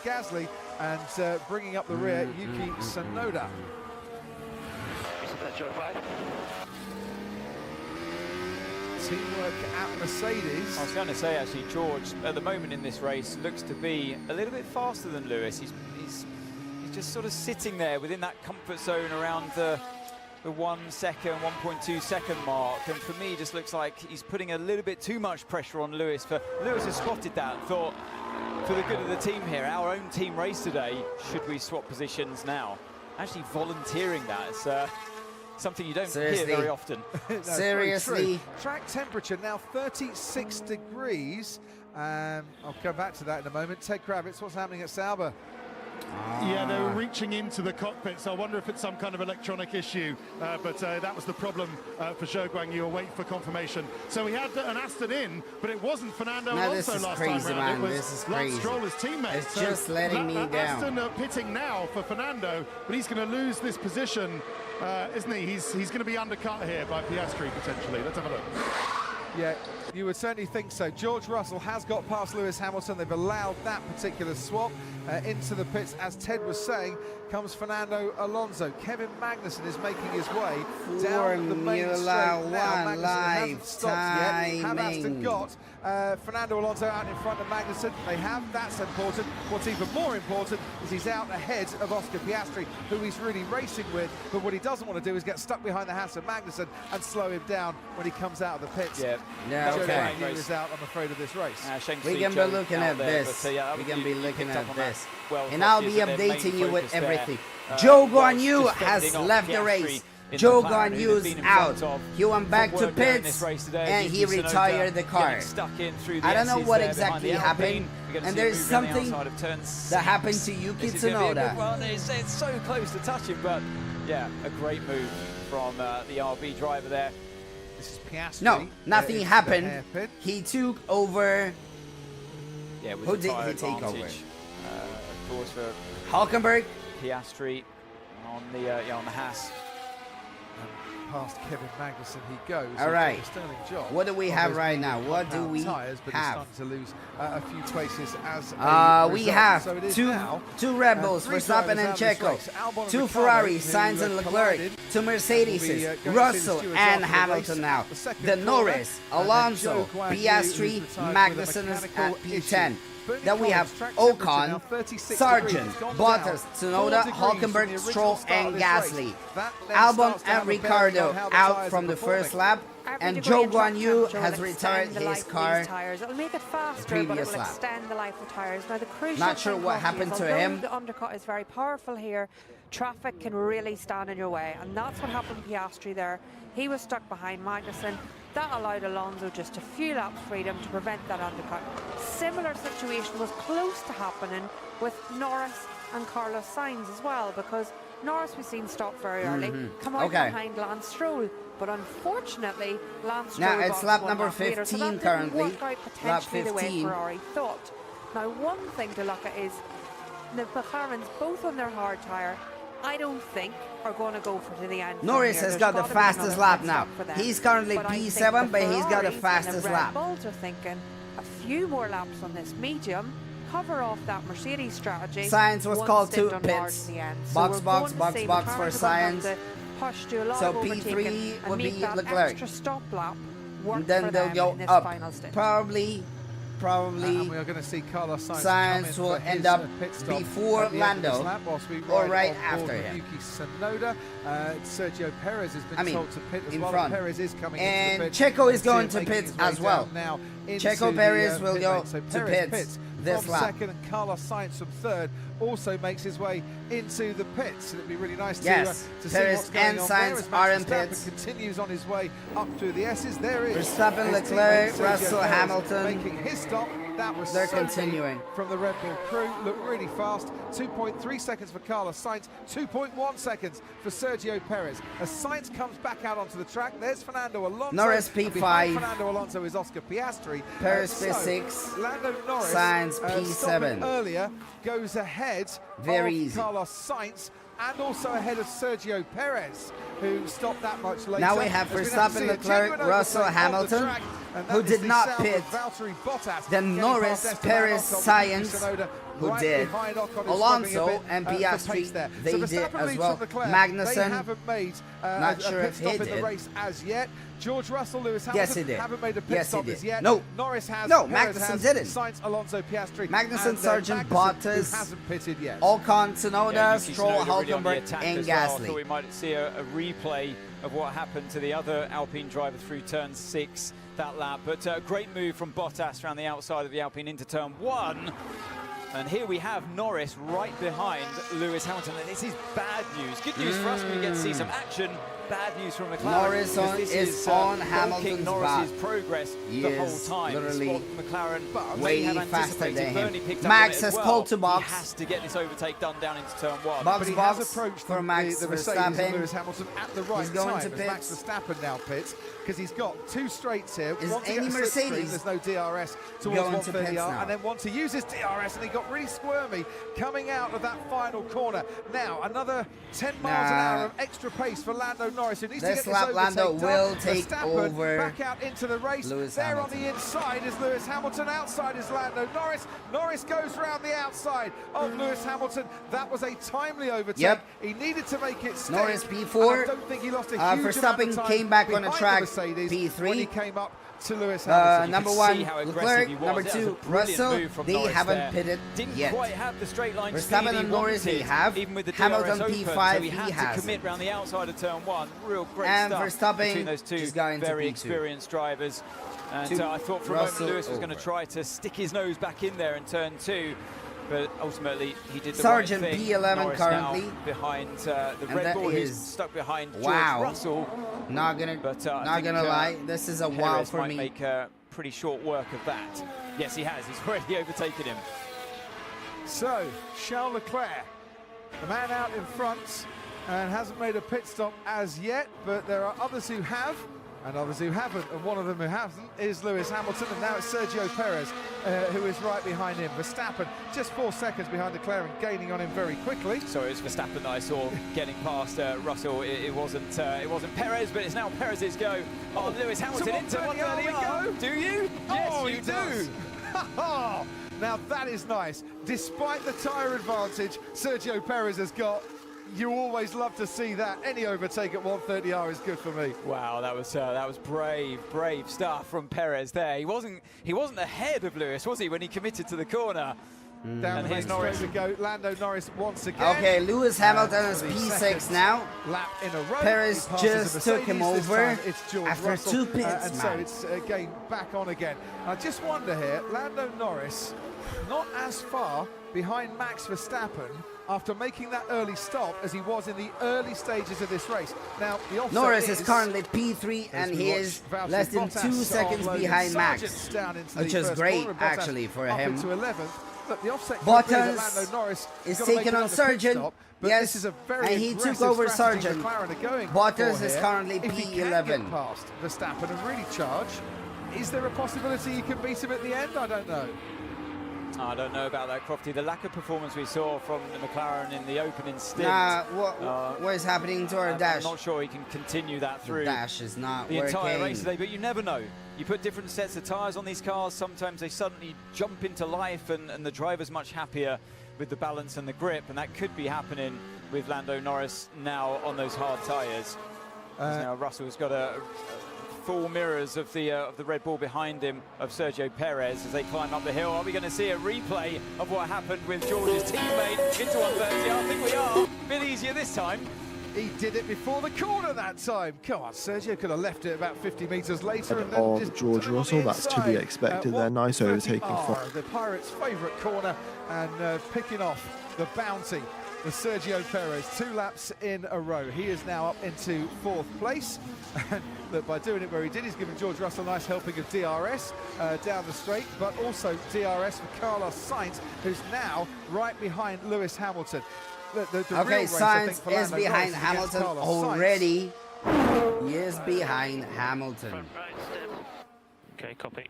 Gasly, and bringing up the rear, Yuki Tsunoda. Teamwork at Mercedes. I was going to say, actually, George, at the moment in this race, looks to be a little bit faster than Lewis. He's just sort of sitting there within that comfort zone around the 1 second, 1.2 second mark. And for me, it just looks like he's putting a little bit too much pressure on Lewis. Lewis has spotted that, thought, for the good of the team here. Our own team race today. Should we swap positions now? Actually volunteering that is something you don't hear very often. No, seriously. Track temperature now 36 degrees. I'll come back to that in a moment. Ted Kravitz, what's happening at Sauber? Yeah, they were reaching into the cockpit, so I wonder if it's some kind of electronic issue. But that was the problem for Zhou Guanyu. We'll wait for confirmation. So he had an Aston in, but it wasn't Fernando Alonso last time round. It was Lance Stroll, his teammate. It's just letting me down. Aston pitting now for Fernando, but he's going to lose this position, isn't he? He's going to be undercut here by Piastri potentially. Let's have a look. Yeah, you would certainly think so. George Russell has got past Lewis Hamilton. They've allowed that particular swap into the pits. As Ted was saying, comes Fernando Alonso. Kevin Magnussen is making his way down the main straight now. Magnussen hasn't stopped yet. Have Aston got Fernando Alonso out in front of Magnussen? They have. That's important. What's even more important is he's out ahead of Oscar Piastri, who he's really racing with. But what he doesn't want to do is get stuck behind the house of Magnussen and slow him down when he comes out of the pits. Yeah, okay. He was out, I'm afraid, of this race. We can be looking at this. We can be looking at this. And I'll be updating you with everything. Zhou Guanyu has left the race. Zhou Guanyu's out. He went back to pits and he retired the car. I don't know what exactly happened. And there's something that happened to Yuki Tsunoda. It's so close to touching, but yeah, a great move from the RB driver there. This is Piastri. No, nothing happened. He took over. Yeah, who did he take over? Of course, for Hülkenberg. Piastri on the Haas. Past Kevin Magnussen he goes. All right. Sterling job. What do we have right now? What do we tires, but have? Starting to lose a few places as we have two Red Bulls, Verstappen and Checo, two Ferraris, Sainz and Leclerc, two Mercedes, Russell and Hamilton now. The Norris, Alonso, Piastri, Magnussen at P10. Then we have Ocon, Sargent, Bottas, Tsunoda, Hülkenberg, Stroll and Gasly. Albon and Ricciardo out from the first lap. And Zhou Guanyu has retired his car. It'll make it faster, but it will extend the life of tires. Now the crucial Not sure what happened to him. The undercut is very powerful here. Traffic can really stand in your way, and that's what happened to Piastri there. He was stuck behind Magnussen. That allowed Alonso just a few laps freedom to prevent that undercut. Similar situation was close to happening with Norris and Carlos Sainz as well, because Norris we've seen stop very early, come out behind Lance Stroll. But unfortunately, Lance Stroll now it's lap number 15 so that currently. Work out potentially the way Ferrari thought. Now, one thing to look at is the McLarens, both on their hard tyre, I don't think are going to go for to the end. Norris has got the fastest lap now. He's currently P7, but he's got the fastest lap. The Red Bulls are thinking a few more laps on this medium, cover off that Mercedes strategy. Sainz was called to pits. Box for Sainz. So P3 will be Leclerc. Extra stop lap and then they'll go up. Probably and we are going to see Carlos Sainz will end up before Lando or right after him. Yuki Tsunoda. Sergio Perez has been told to pit as well. Perez is coming and into the pit. Checo is going to pit as well. Now Checo Perez will go to pits this lap. Second, and Carlos Sainz from third also makes his way into the pits. It'd be really nice to see what's going on there. Sainz are in pits. Continues on his way up through the S's. There is Verstappen, Leclerc, Russell, Hamilton making his stop. That was they're continuing from the Red Bull crew. Look really fast. 2.3 seconds for Carlos Sainz. 2.1 seconds for Sergio Perez. As Sainz comes back out onto the track, there's Fernando Alonso. Norris P5. Fernando Alonso is Oscar Piastri. Perez P6. Lando Norris, Sainz P7. Earlier goes ahead Very of easy. Carlos Sainz and also ahead of Sergio Perez, who stopped that much later. Now we have Verstappen, Leclerc, Russell, Hamilton, who did not pit. Then Norris, Perez, Sainz, who did. Alonso and Piastri, they did as well. Magnussen, not sure if he did. As yet. George Russell, Lewis Hamilton yes, he did. haven't made a pit stop as yet. No, Norris has. No, Perez Magnussen has, didn't. Sainz, Alonso, Piastri, Magnussen, Sargent, Bottas, hasn't pitted yet. Ocon, Tsunoda, Stroll, Hülkenberg, and Gasly. We might see a replay of what happened to the other Alpine driver through turn 6 that lap. But great move from Bottas around the outside of the Alpine into turn 1. And here we have Norris right behind Lewis Hamilton. And this is bad news. Good news for us, we get to see some action. Bad news from McLaren. Norris is on Hamilton's Norris's back. progress the whole time. Literally McLaren way may have faster than Bernie him. picked up Max on it has as well. called to box. He has to get this overtake done down into turn 1. But he has approached for Max the Mercedes and Verstappen. Lewis Hamilton at the right He's going time to as pits. Max Verstappen now pits, because he's got 2 straights here. Is One to any get a Mercedes slipstream, there's no DRS towards going to 130 pits R, now? and then one to use his DRS, and he got really squirmy coming out of that final corner. Now another 10 miles an hour of extra pace for Lando Norris, who needs to get This this lap, overtake Lando done. will take Verstappen over back out into the race. Lewis there Hamilton. on the inside is Lewis Hamilton, outside is Lando Norris. Norris goes round the outside of Lewis Hamilton. That was a timely overtake. Yep. He needed to make it stay. Norris And P4. I don't think he lost a huge amount of Verstappen time came back on the behind track, Mercedes P3. when he came up to Lewis Hamilton. Number could 1, see how aggressive Leclerc. he was. Number That was a 2, brilliant Russell. move from They Norris haven't there. pitted Didn't yet. quite have the straight line speed Verstappen he and Norris, they wanted, have. even with the Hamilton DRS open, P5, so he he had to hasn't. commit around the outside of turn 1. Real great And stuff Verstappen between those two just going to very P2. experienced drivers. And Two. I thought for a Russell moment Lewis was going to over. try to stick his nose back in there in turn 2. But ultimately, he did the Sargent right thing. P11 Norris currently. now behind the And Red that Bull, who's is- stuck behind wow. George Russell. Not gonna, But not gonna lie. This is a wow Perez for might me. make pretty short work of that. Yes, he has. He's already overtaken him. So, Charles Leclerc, the man out in front, and hasn't made a pit stop as yet, but there are others who have, and others who haven't, and one of them who hasn't is Lewis Hamilton, and now it's Sergio Perez who is right behind him. Verstappen just 4 seconds behind Leclerc and gaining on him very quickly. So it was Verstappen that I saw getting past Russell. It wasn't Perez, but it's now Perez's go. Oh, Lewis Hamilton into 130 R. Do you? Yes, Oh, you he do. does. Now that is nice. Despite the tyre advantage Sergio Perez has got, you always love to see that. Any overtake at 130R is good for me. Wow, that was brave stuff from Perez there. He wasn't ahead of Lewis, was he, when he committed to the corner? Down And the here's main straight Norris. we go. Lando Norris once again. Okay, Lewis Hamilton is for the P6 second now. Lap in a row. Perez He passes just a took him Mercedes. This over time it's George after Russell, 2 pits, and so man. it's again back on again. I just wonder here, Lando Norris not as far behind Max Verstappen after making that early stop as he was in the early stages of this race. Now the offset Norris is currently P3 as and we he watch is Valtteri less than Bottas 2 seconds on Logan behind Max, Sargent's down into which the is first great corner, and Bottas actually for up him. into 11th. Look, the offset could be that Bottas Lando Norris is got to make taking on another pit Sargent. stop, but Yes, this is a very and he took aggressive over strategy Sargent. McLaren are going Bottas for is here. currently If he can P11. get past Verstappen and really charge, is there a possibility he can beat him at the end? I don't know. I don't know about that, Crofty. The lack of performance we saw from the McLaren in the opening stint. Nah, what is happening to our dash? I'm not sure he can continue that The through dash is not the entire working. race today, but you never know. You put different sets of tyres on these cars, sometimes they suddenly jump into life and the driver's much happier with the balance and the grip, and that could be happening with Lando Norris now on those hard tyres. Now Russell's got a full mirrors of the Red Bull behind him of Sergio Perez as they climb up the hill. Are we going to see a replay of what happened with George's teammate into 130? I think we are. A bit easier this time. He did it before the corner that time. Come on, Sergio could have left it about 50 metres later. And then on just George put it on Russell, the that's to be inside. expected there. Nice overtaking from The Pirates' favourite corner, and picking off the bounty with Sergio Perez. 2 laps in a row. He is now up into 4th place. And look, by doing it where he did, he's given George Russell a nice helping of DRS down the straight, but also DRS for Carlos Sainz, who's now right behind Lewis Hamilton. The real Okay, race, I think, Sainz for is Lando behind Norris against Hamilton Carlos Sainz. already. He is behind Hamilton. Front right step. Okay, copy.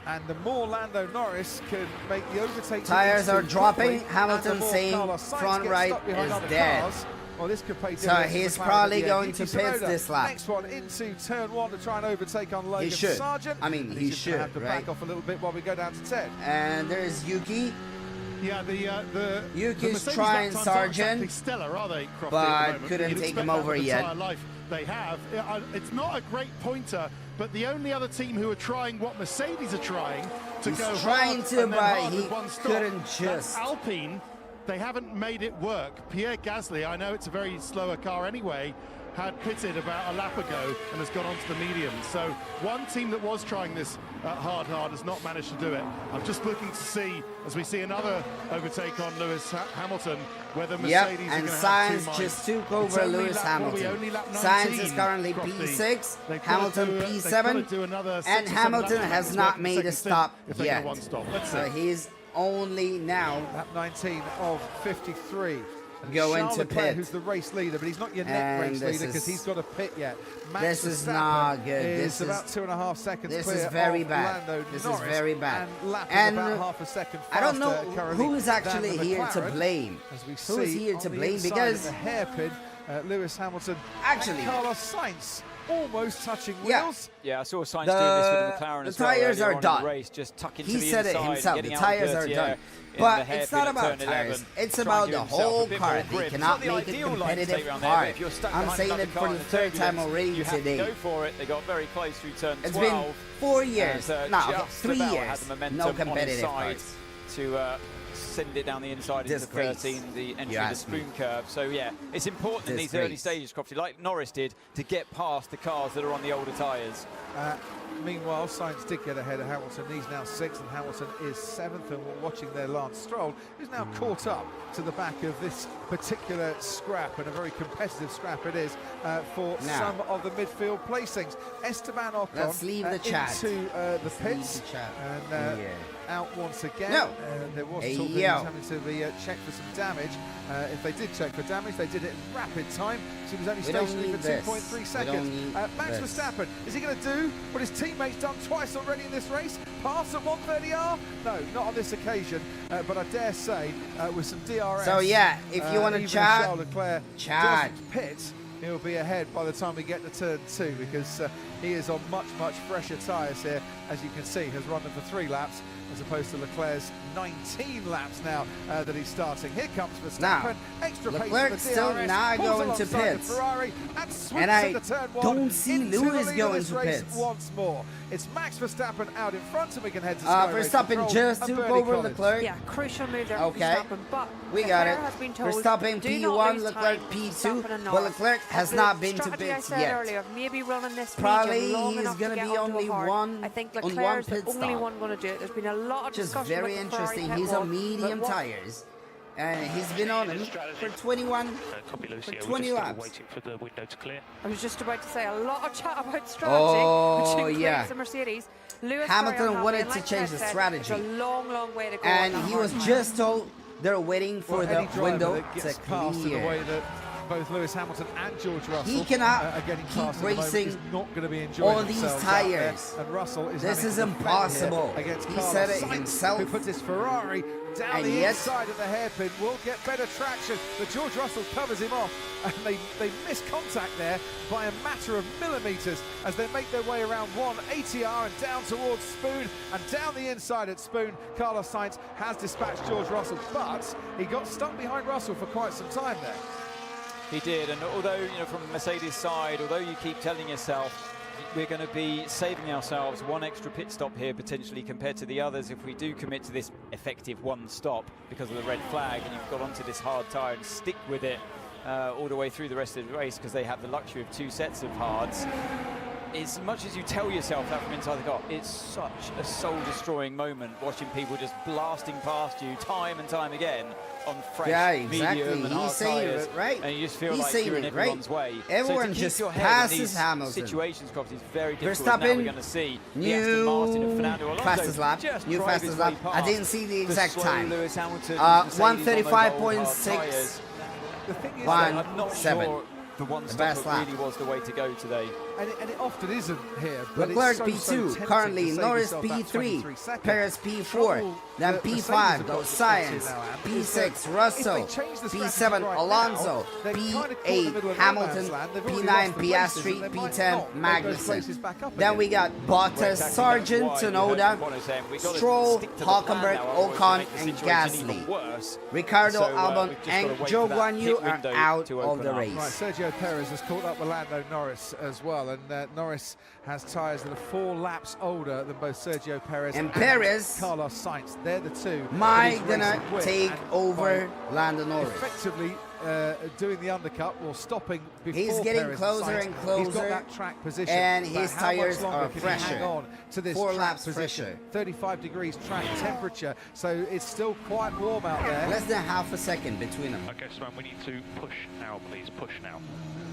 And the more Lando Norris can make the overtake, Tires are dropping. quickly, Hamilton and the more saying Carlos Sainz front gets right stuck behind is other dead. cars, well, this could pay So dividends he's for McLaren probably at the end. going to Yuki pits Tsunoda, this lap. Next one into turn 1 to try and overtake on Logan should. Sargent. I mean, And he he's just gonna should, have to right? back off a little bit while we go down to 10. And there's Yuki, Yeah, the Yuki's Mercedes trying lap times aren't Sargent, exactly stellar, are they, Crofty, but at the moment? couldn't You'd take expect him that over with the yet. tyre life they have. It's not a great pointer, but the only other team who are trying what Mercedes are trying to He's go trying hard to, and then but hard he with one stop. couldn't That's just. Alpine, they haven't made it work. Pierre Gasly, I know it's a very slower car anyway, had pitted about a lap ago and has gone onto the medium. So one team that was trying this hard has not managed to do it. I'm just looking to see, as we see another overtake on Lewis Hamilton, whether Mercedes are and going to have Sainz two minds. just took over Lewis Hamilton. Sainz is currently P6, Hamilton P7, and Hamilton has not made a stop yet. So he's only now lap 19 of 53. And going Charles to Leclerc, pit. who's the race leader, but he's not your net race leader because he's got a pit yet. Max This is Verstappen not good. Is about 2.5 seconds this clear is very of bad. Lando This Norris, is very bad. And lapping And about half a second faster I don't know currently who is actually than the here to McLaren, blame. as we Who is see here on to the blame? inside Because of the hairpin, Lewis Hamilton actually, and Carlos Sainz almost touching Yeah. wheels. Yeah, I saw Sainz doing this with the McLaren as well. tires are earlier on in done. the race, just tucking to He the said it inside, himself. The getting out tires of are dirty done. air in But the it's not hairpin about at turn tires. 11, It's trying about to the give himself a whole bit car. more They grip. It's cannot not the make it ideal line to competitive take round there, car. but if you're stuck I'm behind saying another it car for in the the third time turbulence, already you have to today. go for it. They got very close through turn 12. It's been 4 years. And, No, just 3 about years. had the momentum No on his competitive side cars. to send it down the inside into Disgrace. 13, the entry You of the ask me. spoon curve. So yeah, it's important in these early Disgrace. stages, Crofty, like Norris did, to get past the cars that are on the older tyres. Meanwhile, Sainz did get ahead of Hamilton. He's now 6th, and Hamilton is 7th. And we're watching there Lance Stroll, who's now caught up to the back of this particular scrap, and a very competitive scrap it is for Now, some of the midfield placings. Esteban Ocon let's leave the chat. into the pits the chat. and out once again. No. There was Hey, talk that he yo. was having to be checked for some damage. If they did check for damage, they did it in rapid time. So he was only We don't stationary need for this. 2.3 We seconds. don't need Max this. Verstappen, is he going to do what his teammates done twice already in this race? Pass at 130R? No, not on this occasion. But I dare say, with some DRS. So yeah, if you want to even if chat, Charles Leclerc chat. doesn't pit, he'll be ahead by the time we get to turn 2, because he is on much fresher tyres here. As you can see, has run them for 3 laps, as opposed to Leclerc's 19 laps now that he's starting. Here comes Verstappen, Now, extra pace Leclerc's for the still DRS, not pulls going to alongside the pits. Ferrari, and swoops And I into turn 1 don't see into the Lewis lead of going this to race pits. once more. It's Max Verstappen out in front, and we can head to Sky Race Verstappen Control just and took Bernie over Collins. Leclerc. Yeah, crucial move there for Okay. Verstappen, but We got Leclerc it. has been told, Verstappen do not P1, lose Leclerc time, P2, Verstappen and but Norris. Leclerc has The not been to strategy I pits said yet. earlier, maybe running this Probably medium long he's enough gonna to get be onto only a hard. one- I think on one Leclerc's pit the only stop. one going to do it. There's been a lot of Just discussion very with the Ferrari interesting. pit He's on wall, medium but what- tires. And he's been on them for 21, for 20 laps. Waiting for the window to clear. I was just about to say a lot of chat about strategy, Oh, which includes yeah. the Mercedes. Lewis Hamilton very unhappy, wanted and to like change Ted the said, strategy. It's a long way to go. And on that he hard was tire. just told they're waiting for Well, the any driver window that gets to past in the way clear. that both Lewis Hamilton and George Russell He cannot are getting keep past at the moment racing is not going to be enjoying on these themselves out there. tires. And Russell is This having is to defend impossible. here against He Carlos said it Sainz, himself. who puts his Ferrari down And the yet- inside of the hairpin. Will get better traction, but George Russell covers him off, and they miss contact there by a matter of millimetres as they make their way around 180R and down towards Spoon, and down the inside at Spoon. Carlos Sainz has dispatched George Russell, but he got stuck behind Russell for quite some time there. He did, and although, you know, from Mercedes' side, although you keep telling yourself we're going to be saving ourselves one extra pit stop here potentially compared to the others if we do commit to this effective one stop because of the red flag, and you've got onto this hard tyre and stick with it all the way through the rest of the race because they have the luxury of 2 sets of hards. As much as you tell yourself that from inside the car, it's such a soul-destroying moment watching people just blasting past you time and time again on fresh, medium and hard He's saying tyres, it, right? and you just feel He's like saying you're in it, right? everyone's way. Everyone so to keep just your head passes in these Hamilton. situations, Crofty, is very difficult. Now Verstappen, we're going to see the Aston Martin of Fernando Alonso fastest lap, just new drive fastest his lap. way I past didn't see the exact slow time. Lewis Hamilton, 135.6. The thing is, One, I'm not 7. sure the one The stop best lap. really was the way to go today. and it often isn't here. But Leclerc it's so P2, tempting currently to save Norris yourself that 23 P3, seconds. Perez P4, Trouble then that Mercedes P5 have goes got Science, now, Am, P6 is that Russell, if they change the strategy P7 right Alonso, now, they're kind of caught in the middle P8 of Hamilton, no man's land. They've already P9 lost the places, Piastri, and they might P10 not make those places Magnussen. back up Then again. we got Bottas, Sargent, Tsunoda, Stroll, Hülkenberg, Ocon, and Gasly. Ricardo, Albon, and Zhou Guanyu are out of the race. Right, Sergio Perez has caught up with Lando Norris as well, and Norris has tyres that are 4 laps older than both Sergio Perez And Perez Carlos Sainz. They're the two. Am I that he's gonna racing with, take and over by Lando Norris? effectively doing the undercut or stopping before He's getting Perez closer sights. and closer. He's got that track position. And but his how much tires longer are can he fresher. hang on to this 4 track laps position? fresher. 35 degrees track temperature, so it's still quite warm out there. Less than half a second between them. Okay, Sven, we need to push now, please. Push now.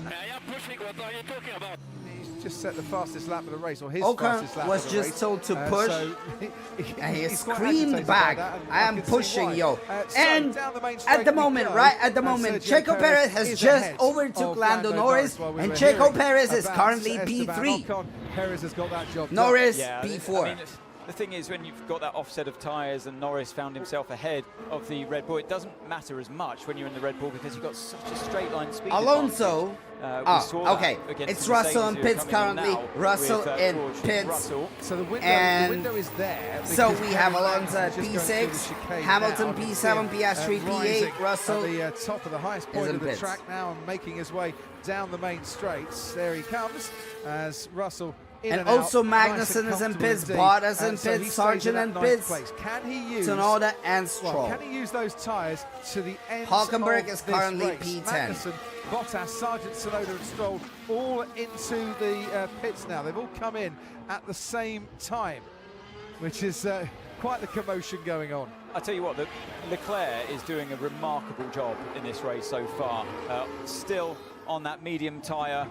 I am pushing. What are you talking about? He's just set the fastest lap of the race, or his Ocon fastest lap was of the just race. told to push, so and he he's quite screamed agitated back, about that, and I am can see pushing, why. yo. So And down the main straight at the we moment, go, right at the and moment, Sergio Checo Perez has is just ahead overtook of Lando Norris, That's why we and were Checo hearing Perez is about currently Esteban P3. Ocon. Perez has got that job done. Norris Yeah, P4. I mean, the thing is, when you've got that offset of tyres and Norris found himself ahead of the Red Bull, it doesn't matter as much when you're in the Red Bull because you've got such a straight line speed Alonso. advantage. We saw Okay. that against It's the Russell in Mercedes pits who are coming in currently. now Russell with, in George pits. Russell. So the And window is there. So because we have Perez Alonso is just going through the P6, chicane Hamilton now. P7, Piastri Rising P8, Russell at the top of the highest point in of the pits. track now and making his way down the main straights. There he comes as Russell in And and also out, nice Magnussen and is in comfortable pits, indeed. Bottas in So he pits, stays Sargent that in ninth pits, place. Can he use Tsunoda and well, Stroll. can he use those tyres to the end Hulkenberg of is this currently race? P10. Magnussen, Bottas, Sargent, Tsunoda and Stroll all into the pits now. They've all come in at the same time, which is quite the commotion going on. I tell you what, Leclerc is doing a remarkable job in this race so far. Still on that medium tyre.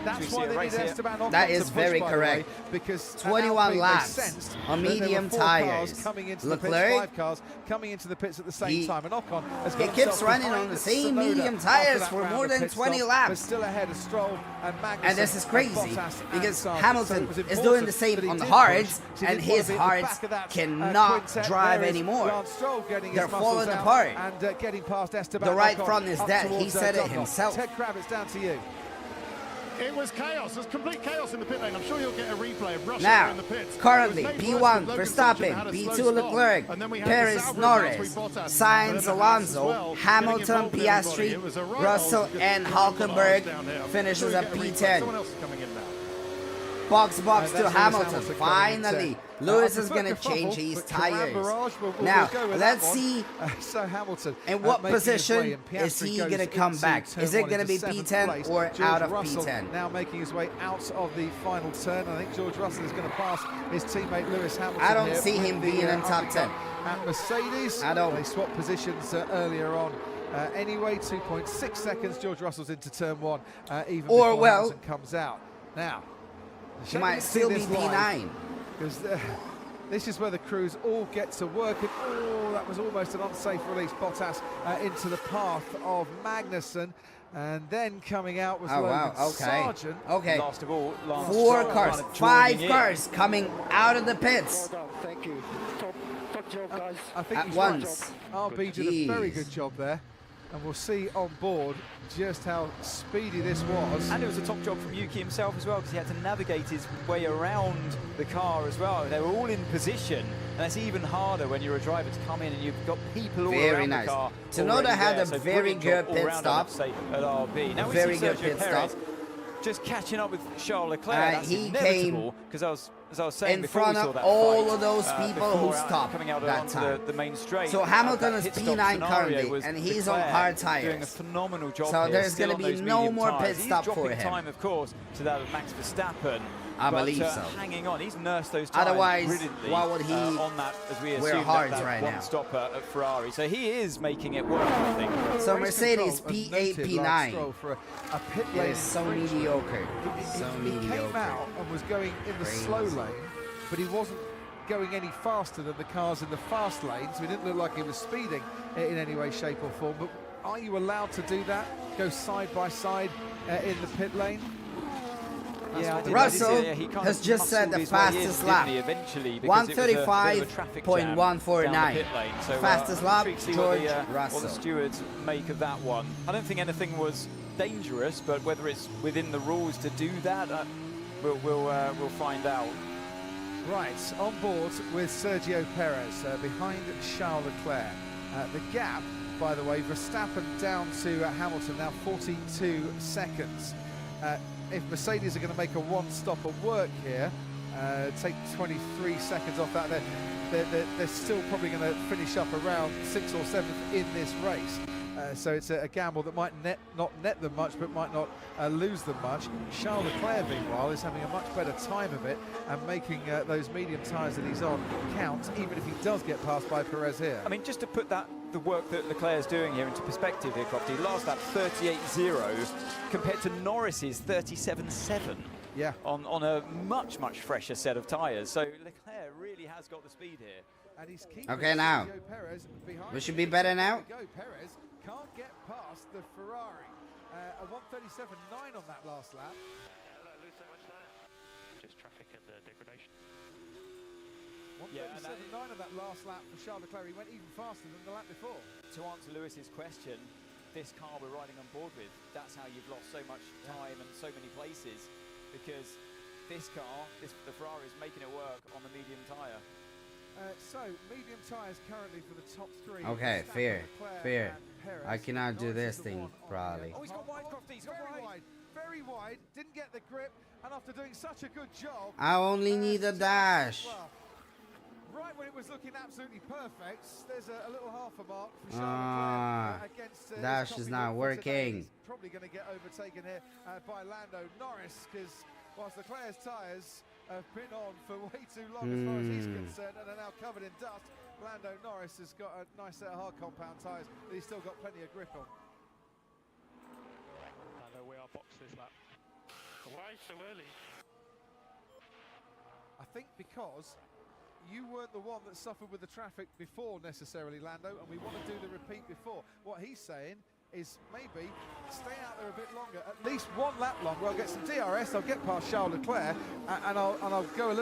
That's why they need Esteban Ocon That to is push, very by the correct. way, because 21 they laps sensed on that there were medium 4 tyres. cars coming into Leclerc, the pits, 5 cars coming into the pits at the same time, and Ocon has got he keeps himself running behind on the same Tsunoda medium after tyres that for round more of than pit 20 stop, laps. but still ahead of Stroll and Magnussen. And this is crazy Bottas and because Sargent. Hamilton So it was is important doing the that same he on the did hards, push. He and didn't want his to be at the hards back of that, cannot quintet, drive whereas anymore. Lance Stroll getting They're his muscles falling out apart. and getting past Esteban The right Ocon front is up dead. He towards, said it Dogma. himself. Ted Kravitz, down to you. It was chaos. There's complete chaos in the pit lane. I'm sure you'll get a replay of Russell Now, in the pits. currently, It was made P1 worse with Logan Sargent Verstappen, had a P2 slow Leclerc, start. And then we had Perez the Sauber Norris, between Bottas and Sainz then Alonso, as well, Hamilton getting involved with everybody. Piastri, It was a right Russell old and good Hulkenberg down here. I'm finishes sure at you'll get a replay. P10. Someone else is coming in now. Box to That's Lewis Hamilton. Hamilton Finally, coming Lewis I is prefer going to Kerfuffle, change his but tires. Barrage, we'll Now, go with let's that one. see So Hamilton in what making his position way, and is Piastri he goes going to come into back? turn Is it one going to into be 7th P10 place. or George out of Russell P10? now making his way out of the final turn. I think George Russell is going to pass his teammate Lewis Hamilton. I don't here see with him the, being in top 10. At Mercedes, I don't. They swapped positions earlier on. Anyway, 2.6 seconds. George Russell's into turn 1, even Or, before well, Hamilton comes out. Now, He might still be P9. because this is where the crews all get to work. And that was almost an unsafe release. Bottas into the path of Magnussen, and then coming out was Logan Sargent. Okay. Last of all, Lance 4 Stroll cars, kind of 5 joining in. cars coming out of the pits Well done, thank you. Top job, guys. I think at he's once. right. RB did a very Jeez. good job there, and we'll see on board just how speedy this was. And it was a top job from Yuki himself as well, because he had to navigate his way around the car as well. They were all in position, and that's even harder when you're a driver to come in and you've got people all Very around nice. the car. Tsunoda already had there. a So very brilliant good job all pit round, stop. I'd say, at RB. Now we Very see good Sergio pit Perez stop. just catching up with Charles Leclerc. That's He inevitable, because as I was saying in before front we saw of that all fight, of those people who before stopped coming out that onto time. the main straight. So Hamilton that is pit stop P9 scenario currently, was and he's on Leclerc hard doing a tires. phenomenal job So here, there's still gonna on be those no medium more tyres. pit He's stop dropping for him. time, of course, to that of Max Verstappen. I but, believe so. Hanging on, he's nursed those tyres Otherwise, brilliantly. why would he on that, as we wear assume, hards that right one now? stopper at Ferrari. So he is making it work, I think. So Race Mercedes control has P8, noted Lance P9. Stroll for a pit It lane is so infringement. mediocre. He So came mediocre. out and was going in the Crazy. slow lane, but he wasn't going any faster than the cars in the fast lane, so he didn't look like he was speeding in any way, shape or form. But are you allowed to do that? Go side by side in the pit lane? Yeah, Russell he kind has of just set muscled the his way in, fastest didn't lap. he, eventually, because it was a bit of a traffic jam down the 135.149. pit lane. So, Fastest I'm lap, intrigued to see George what the Russell. stewards make of that one. I don't think anything was dangerous, but whether it's within the rules to do that, we'll find out. Right, on board with Sergio Perez behind Charles Leclerc. The gap, by the way, Verstappen down to Hamilton now 42 seconds. If Mercedes are going to make a one-stopper work here, take 23 seconds off that, they're still probably going to finish up around 6th or 7th in this race. So it's a gamble that might not net them much, but might not lose them much. Charles Leclerc, meanwhile, is having a much better time of it and making those medium tyres that he's on count, even if he does get passed by Perez here. I mean, just to put the work that Leclerc is doing here into perspective here, Crofty, last lap 38.0 compared to Norris's 37.7. Yeah. On a much fresher set of tyres. So Leclerc really has got the speed here. And he's okay, now we should be better now. Perez can't get past the Ferrari. A 137.9 on that last lap. Lose so much there. Just traffic and degradation. 137.9 on that last lap for Charles Leclerc. He went even faster than the lap before. To answer Lewis's question, this car we're riding on board with, that's how you've lost so much time and so many places, because this car, the Ferrari, is making it work on the medium tyre. So, medium tyres currently for the top three. Okay, fair. I cannot do this thing, probably. Oh, he's got wide, Crofty. He's got very wide. Didn't get the grip, and after doing such a good job, I only need a dash. Well, right when it was looking absolutely perfect, there's a little half a mark for Charles Leclerc against dash is not working. He's probably going to get overtaken here by Lando Norris, because whilst Leclerc's tyres have been on for way too long as far as he's concerned and are now covered in dust, Lando Norris has got a nice set of hard compound tyres that he's still got plenty of grip on. Lando, we are boxed this lap. Why so early? I think because you weren't the one that suffered with the traffic before necessarily, Lando, and we want to do the repeat before. What he's saying is maybe stay out there a bit longer, at least one lap longer. I'll get some DRS, I'll get past Charles Leclerc, and I'll go a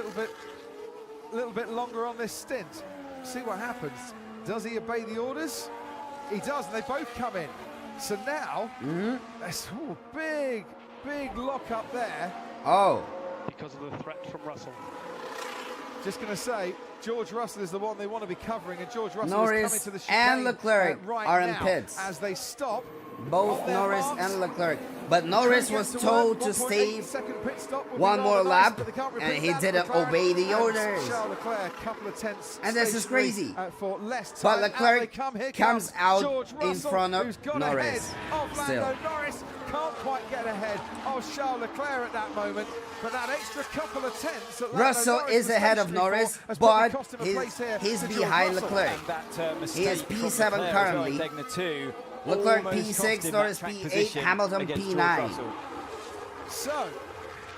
little bit longer on this stint. See what happens. Does he obey the orders? He does, and they both come in. So now, there's a big lock up there. Oh. Because of the threat from Russell. Just going to say, George Russell is the one they want to be covering, and George Russell Norris is coming to the chicane and Leclerc right are now in pits. as they stop. Both Norris and Leclerc. But Norris was told to stay one more lap, and he didn't obey the orders. And this is crazy. But Leclerc comes out in front of Norris. Still. Norris can't quite get ahead of Charles Leclerc at that moment. But that extra couple of tenths that Russell is ahead of Norris, but he's behind Leclerc. He is P7 currently. Leclerc P6, Norris P8, Hamilton P9. So,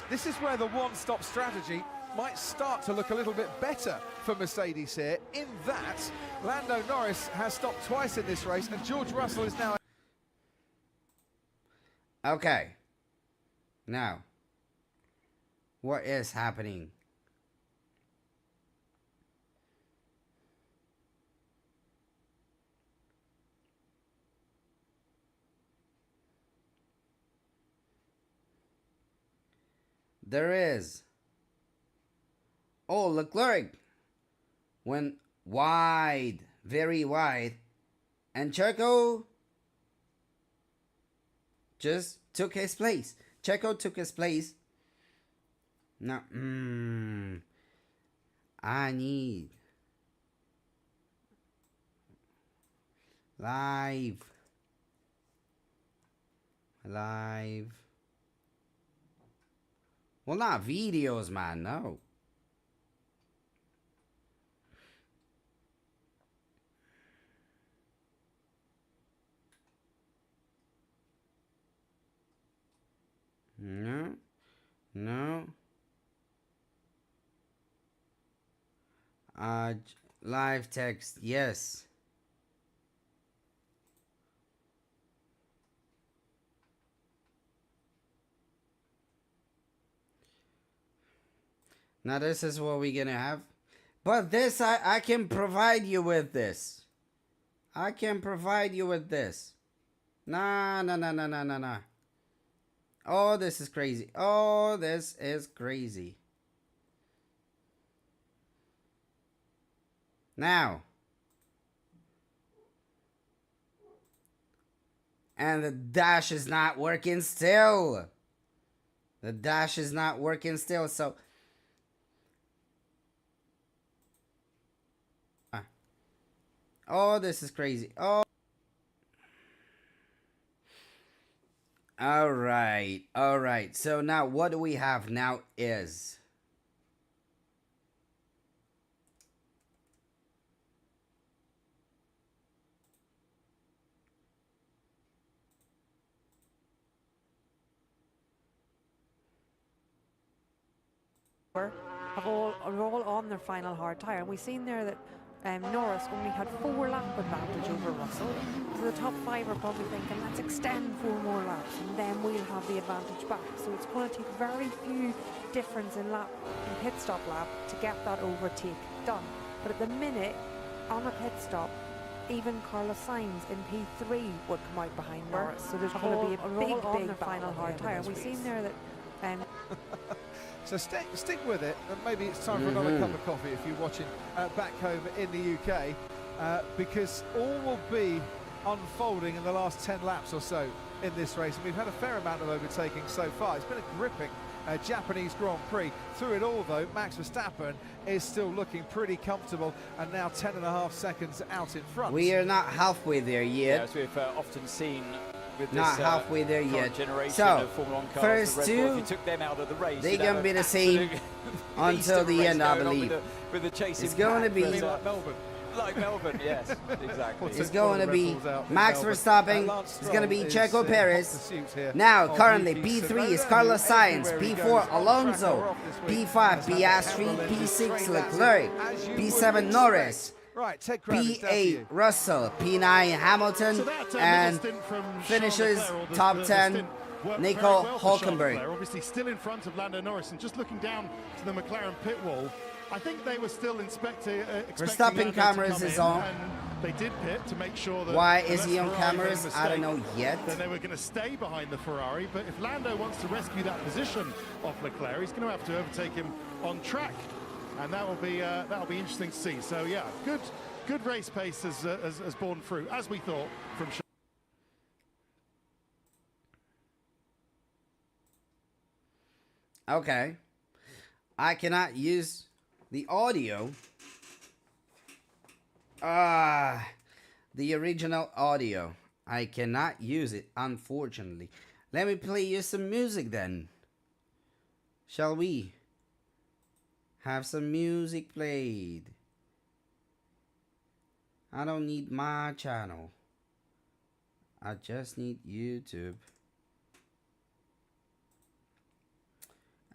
this is where the one-stop strategy might start to look a little bit better for Mercedes here, in that Lando Norris has stopped twice in this race, and George Russell is now... Okay. Now, what is happening? There is. Oh, Leclerc went wide, very wide, and Checo just took his place. Checo took his place. Now, I need live. Well, not videos, man, no. No. Live text, yes. Now this is what we're gonna have. But this, I can provide you with this. I can provide you with this. Nah. Oh, this is crazy. Oh, this is crazy. Now. And the dash is not working still. The dash is not working still, so... Oh, this is crazy. Oh. All right. So now what do we have now is are all on their final hard tyre, and we've seen there that Norris only had 4 lap advantage over Russell. So the top 5 are probably thinking, let's extend 4 more laps and then we'll have the advantage back. So it's going to take very few difference in pit stop lap to get that overtake done. But at the minute, on a pit stop, even Carlos Sainz in P3 would come out behind Norris. So there's going to be a big final hard tyre. And we've seen there that So stick with it, and maybe it's time for another cup of coffee if you're watching back home in the UK, because all will be unfolding in the last 10 laps or so in this race, and we've had a fair amount of overtaking so far. It's been a gripping Japanese Grand Prix. Through it all, though, Max Verstappen is still looking pretty comfortable, and now 10.5 seconds out in front. we are not halfway there yet. Yeah, as we've often seen with this Not halfway there yet. generation So, of Formula 1 cars, first the Red Bull, two, if you took them out of the race, they're you'd going to have be the an same absolute until beast of the race end, I going on believe. with the chasing It's going to pack, be but, like Melbourne. like Melbourne, yes, exactly. It's going to be Max Verstappen. It's going to be Checo Perez. Now, Now, currently, P3 is Carlos Sainz, P4 Alonso, P5 Piastri, P6 Leclerc, P7 Norris, Right, Ted Kravitz, down to P8 you. Russell, P9 Hamilton, So that and middle stint from finishes Charles Leclerc, top the 10, stint worked Nico very well for Charles Hülkenberg. Leclerc, obviously still in front of Lando Norris, and just looking down to the McLaren pit wall, I think they were still expecting Verstappen Lando to cameras come is in, on. and they did pit to make sure that Why unless is he on Ferrari made a cameras? I don't know mistake, yet. then they were going to stay behind the Ferrari. But if Lando wants to rescue that position off Leclerc, he's going to have to overtake him on track, and that'll be interesting to see. So yeah, good race pace has borne through, as we thought from. Okay. I cannot use the audio. The original audio. I cannot use it, unfortunately. Let me play you some music then. Shall we? Have some music played. I don't need my channel. I just need YouTube.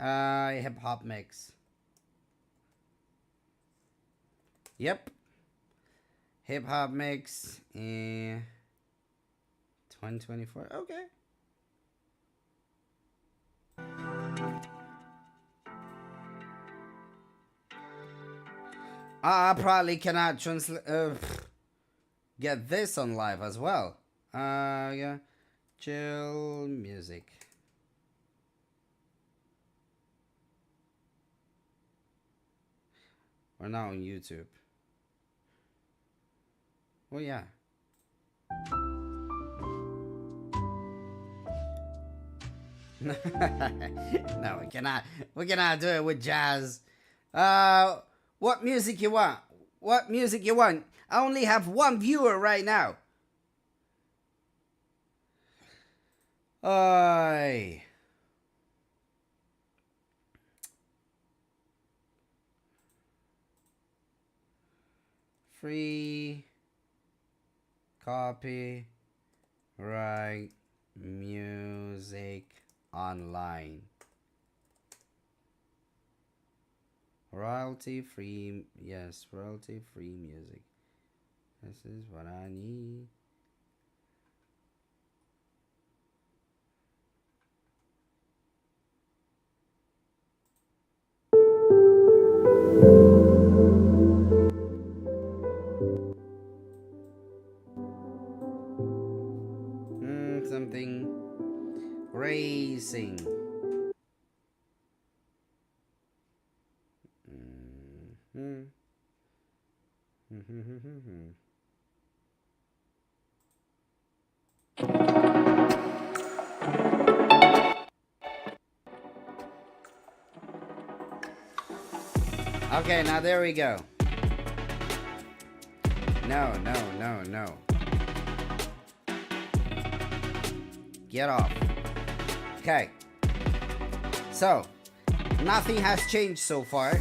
Hip hop mix. Yep. Hip hop mix in 2024. Okay. I probably cannot get this on live as well. Yeah. Chill music. We're now on YouTube. Oh yeah. No, we cannot. We cannot do it with jazz. What music you want? What music you want? I only have one viewer right now. Free copy right music online. Royalty free, yes, royalty free music. This is what I need. Something racing. Okay, now there we go. No. Get off. Okay. So, nothing has changed so far. Way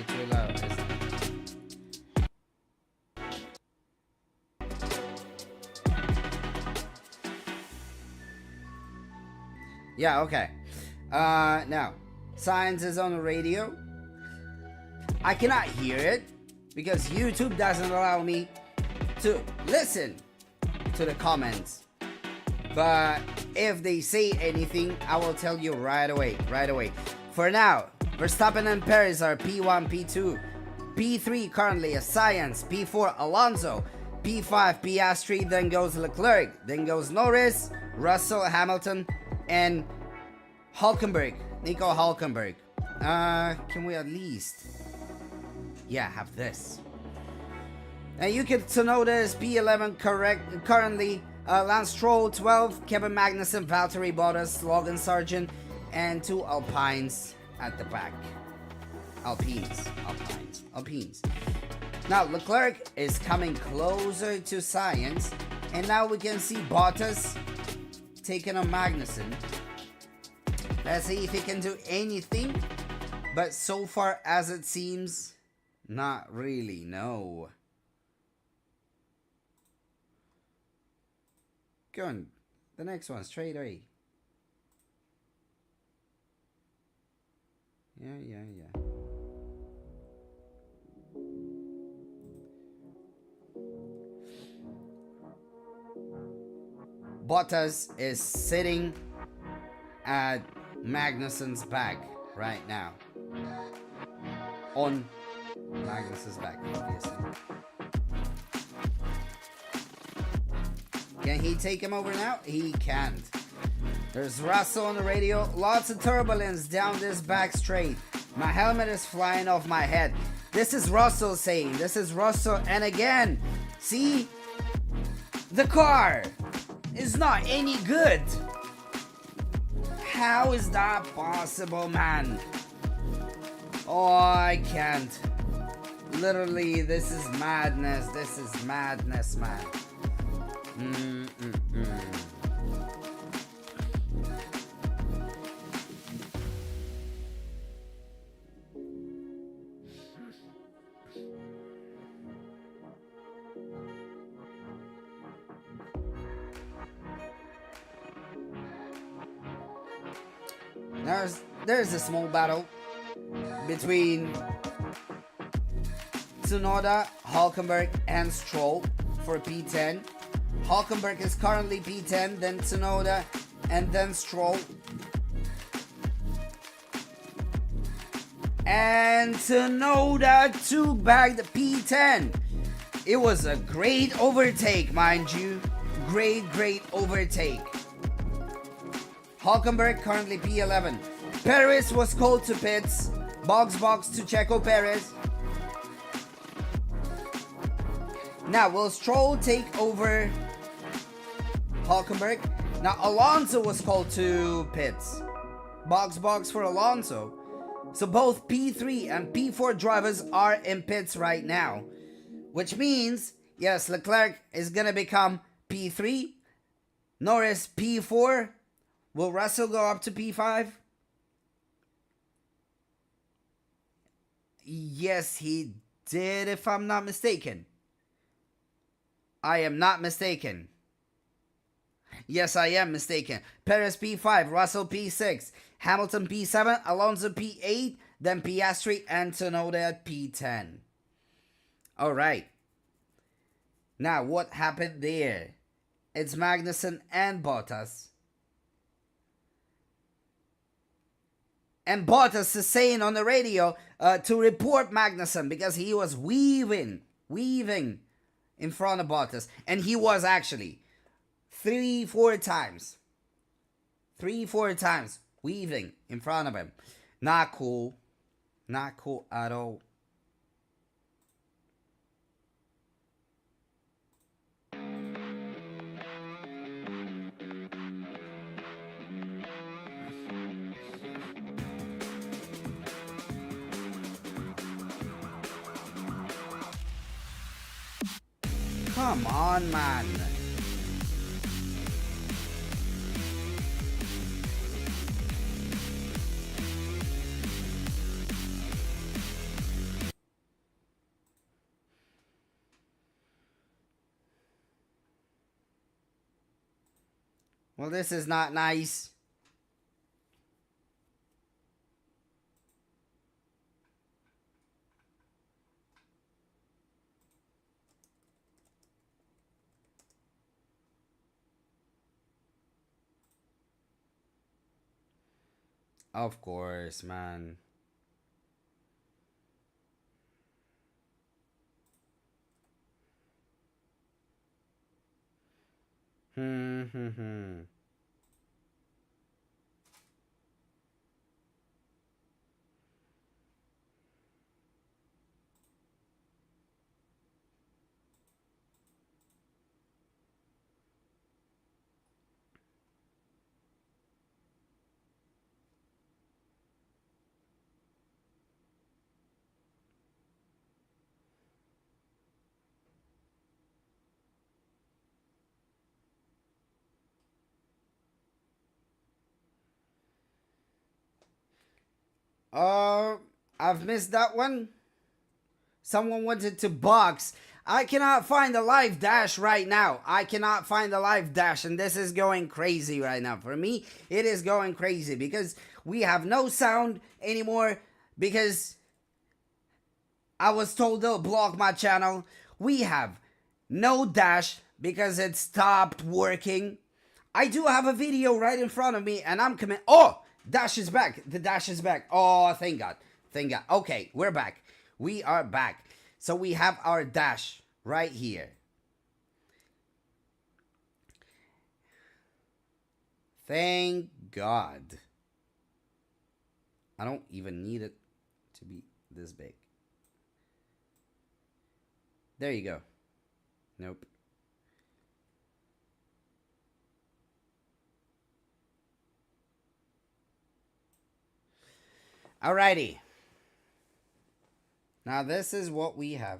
too loud, isn't it? Yeah, okay. Now, Science is on the radio. I cannot hear it because YouTube doesn't allow me to listen to the comments. But if they say anything, I will tell you right away. For now, Verstappen and Perez are P1, P2. P3 currently is Science. P4 Alonso. P5 Piastri. Then goes Leclerc. Then goes Norris, Russell, Hamilton, and Hülkenberg. Nico Hülkenberg. Can we at least... Yeah, have this. And you can notice P11 currently Lance Stroll 12, Kevin Magnussen, Valtteri Bottas, Logan Sargent, and 2 Alpines at the back. Alpines. Now Leclerc is coming closer to Science, and now we can see Bottas taking on Magnussen. Let's see if he can do anything, but so far as it seems, not really, no. Go on, the next one, straight away. Yeah. Bottas is sitting at Magnussen's back right now. On Magnussen's back, obviously. Can he take him over now? He can't. There's Russell on the radio. Lots of turbulence down this back straight. My helmet is flying off my head. This is Russell saying. This is Russell. And again, see? The car is not any good. How is that possible, man? Oh, I can't. Literally, this is madness. This is madness, man. There's a small battle between Tsunoda, Hülkenberg, and Stroll for P10. Hülkenberg is currently P10, then Tsunoda, and then Stroll. And Tsunoda took back the P10. It was a great overtake, mind you. Great overtake. Hülkenberg currently P11. Perez was called to pits. Box to Checo Perez. Now, will Stroll take over Hülkenberg? Now, Alonso was called to pits. Box for Alonso. So both P3 and P4 drivers are in pits right now. Which means, yes, Leclerc is going to become P3. Norris P4. Will Russell go up to P5? Yes, he did, if I'm not mistaken. I am not mistaken. Yes, I am mistaken. Perez P5, Russell P6, Hamilton P7, Alonso P8, then Piastri and Tsunoda at P10. Alright. Now, what happened there? It's Magnussen and Bottas. And Bottas is saying on the radio to report Magnussen because he was weaving in front of Bottas. And he was actually 3-4 times weaving in front of him. Not cool. Not cool at all. Come on, man. Well, this is not nice. Of course, man. Hmm. I've missed that one. Someone wanted to box. I cannot find a live dash right now. I cannot find a live dash, and this is going crazy right now. For me, it is going crazy because we have no sound anymore because I was told they'll block my channel. We have no dash because it stopped working. I do have a video right in front of me, and I'm coming. Oh, dash is back. The dash is back. Oh, thank God. Thank God. Okay, we're back. We are back. So we have our dash right here. Thank God. I don't even need it to be this big. There you go. Nope. Alrighty. Now this is what we have.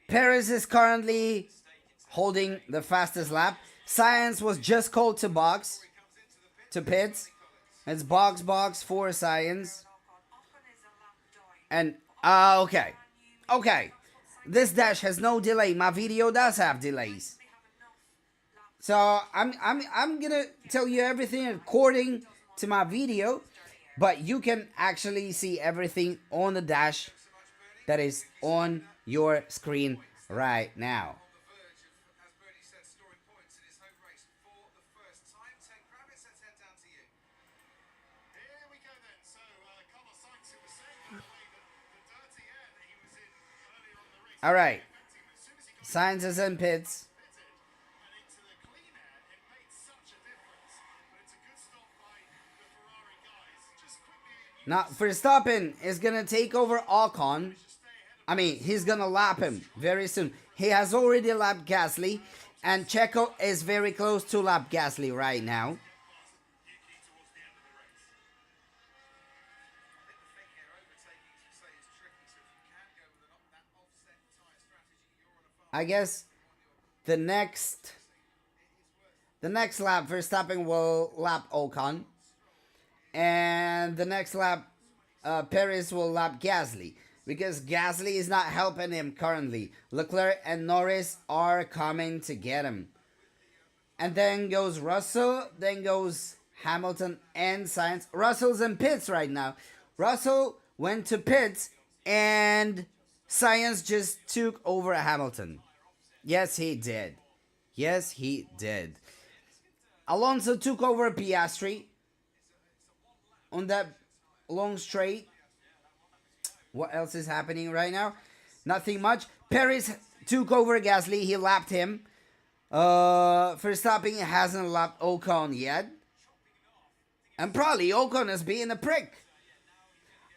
Perez is currently holding the fastest lap. Science was just called to box, to pits. It's box for Science. And, okay. Okay. This dash has no delay. My video does have delays. So, I'm gonna tell you everything according to my video. But you can actually see everything on the dash that is on your screen right now. All right, Sainz is in pits. Now, Verstappen is going to take over Ocon. I mean, he's going to lap him very soon. He has already lapped Gasly, and Checo is very close to lap Gasly right now. I guess the next lap, Verstappen will lap Ocon. And the next lap, Perez will lap Gasly. Because Gasly is not helping him currently. Leclerc and Norris are coming to get him. And then goes Russell, then goes Hamilton and Sainz. Russell's in pits right now. Russell went to pits and Sainz just took over Hamilton. Yes, he did. Yes, he did. Alonso took over Piastri on that long straight. What else is happening right now? Nothing much. Perez took over Gasly. He lapped him. Verstappen hasn't lapped Ocon yet. And probably Ocon is being a prick.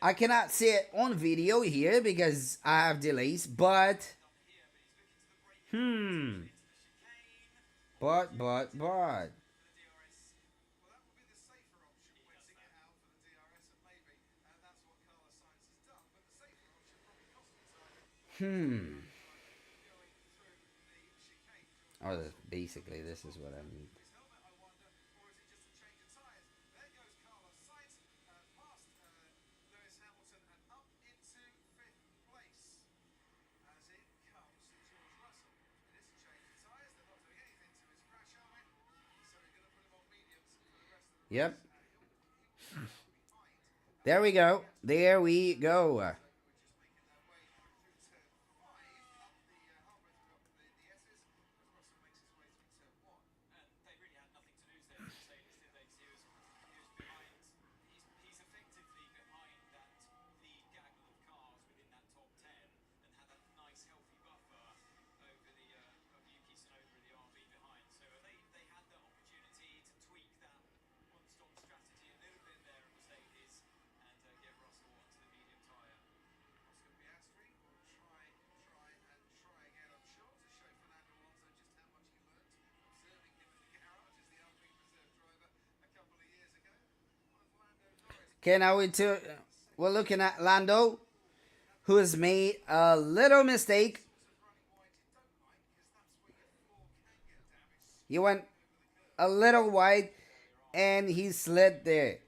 I cannot see it on video here because I have delays, but But. Oh, basically, this is what I need. Yep. There we go. There we go. Okay, now we're looking at Lando, who has made a little mistake. He went a little wide and he slid there.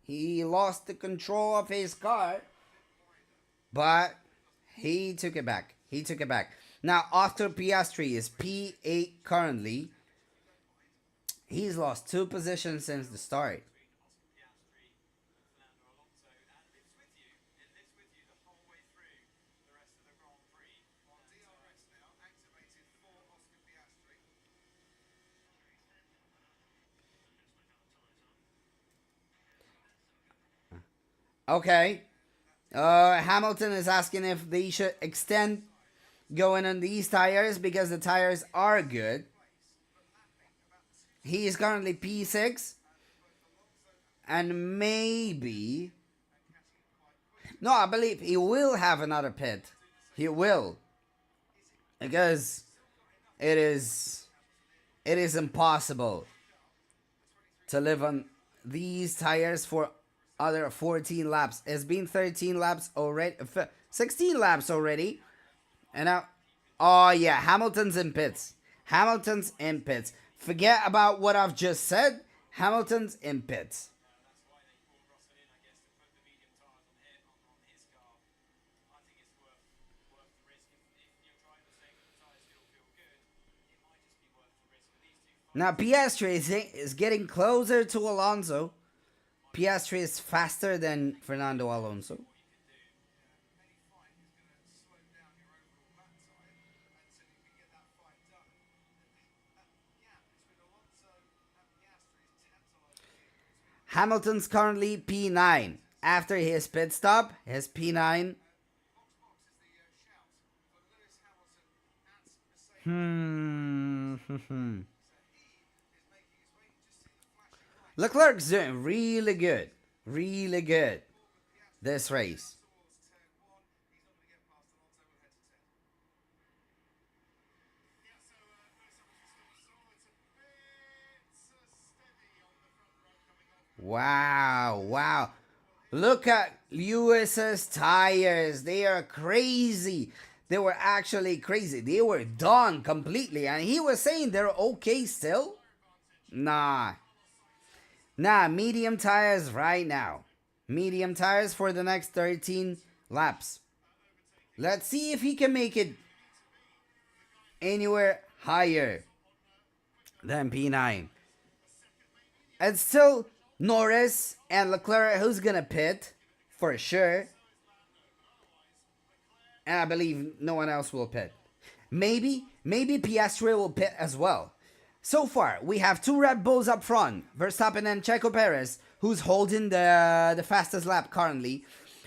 He lost the control of his car, but he took it back. He took it back. Now, after Piastri is P8 currently. He's lost 2 positions since the start. Okay. Hamilton is asking if they should extend going on these tires because the tires are good. He is currently P6. And maybe... No, I believe he will have another pit. He will. Because it is impossible to live on these tires for other 14 laps. It's been 13 laps already, 16 laps already. And now, oh yeah, Hamilton's in pits. Hamilton's in pits. Forget about what I've just said. Hamilton's in pits. Now Piastri is getting closer to Alonso. Piastri is faster than Fernando Alonso. Hamilton's currently P9. After his pit stop, his P9. Leclerc's doing really good. Really good this race. Wow. Look at Lewis's tires. They are crazy. They were actually crazy. They were done completely. And he was saying they're okay still. Nah, medium tires right now. Medium tires for the next 13 laps. Let's see if he can make it anywhere higher than P9. And still Norris and Leclerc, who's gonna pit for sure. And I believe no one else will pit. Maybe Piastri will pit as well. So far, we have 2 Red Bulls up front, Verstappen and Checo Perez, who's holding the fastest lap currently.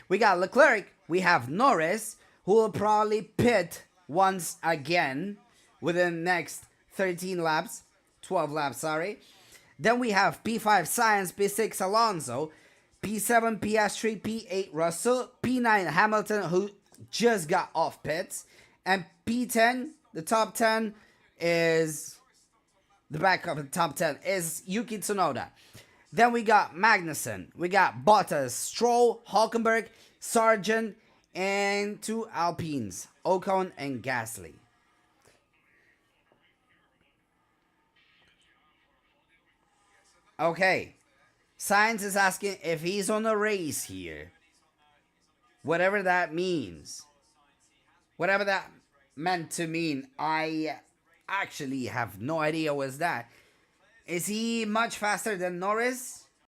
We got Leclerc, we have Norris, who will probably pit once again within the next 13 laps, 12 laps, sorry. Then we have P5 Sainz, P6 Alonso, P7 Piastri, P8 Russell, P9 Hamilton, who just got off pits, and P10, the top 10 is the backup in the top 10 is Yuki Tsunoda. Then we got Magnussen, we got Bottas, Stroll, Hulkenberg, Sargent, and 2 Alpines, Ocon and Gasly. Okay, Sainz is asking if he's on a race here. Whatever that means. Whatever that meant to mean, I actually have no idea what's that. Is he much faster than Norris?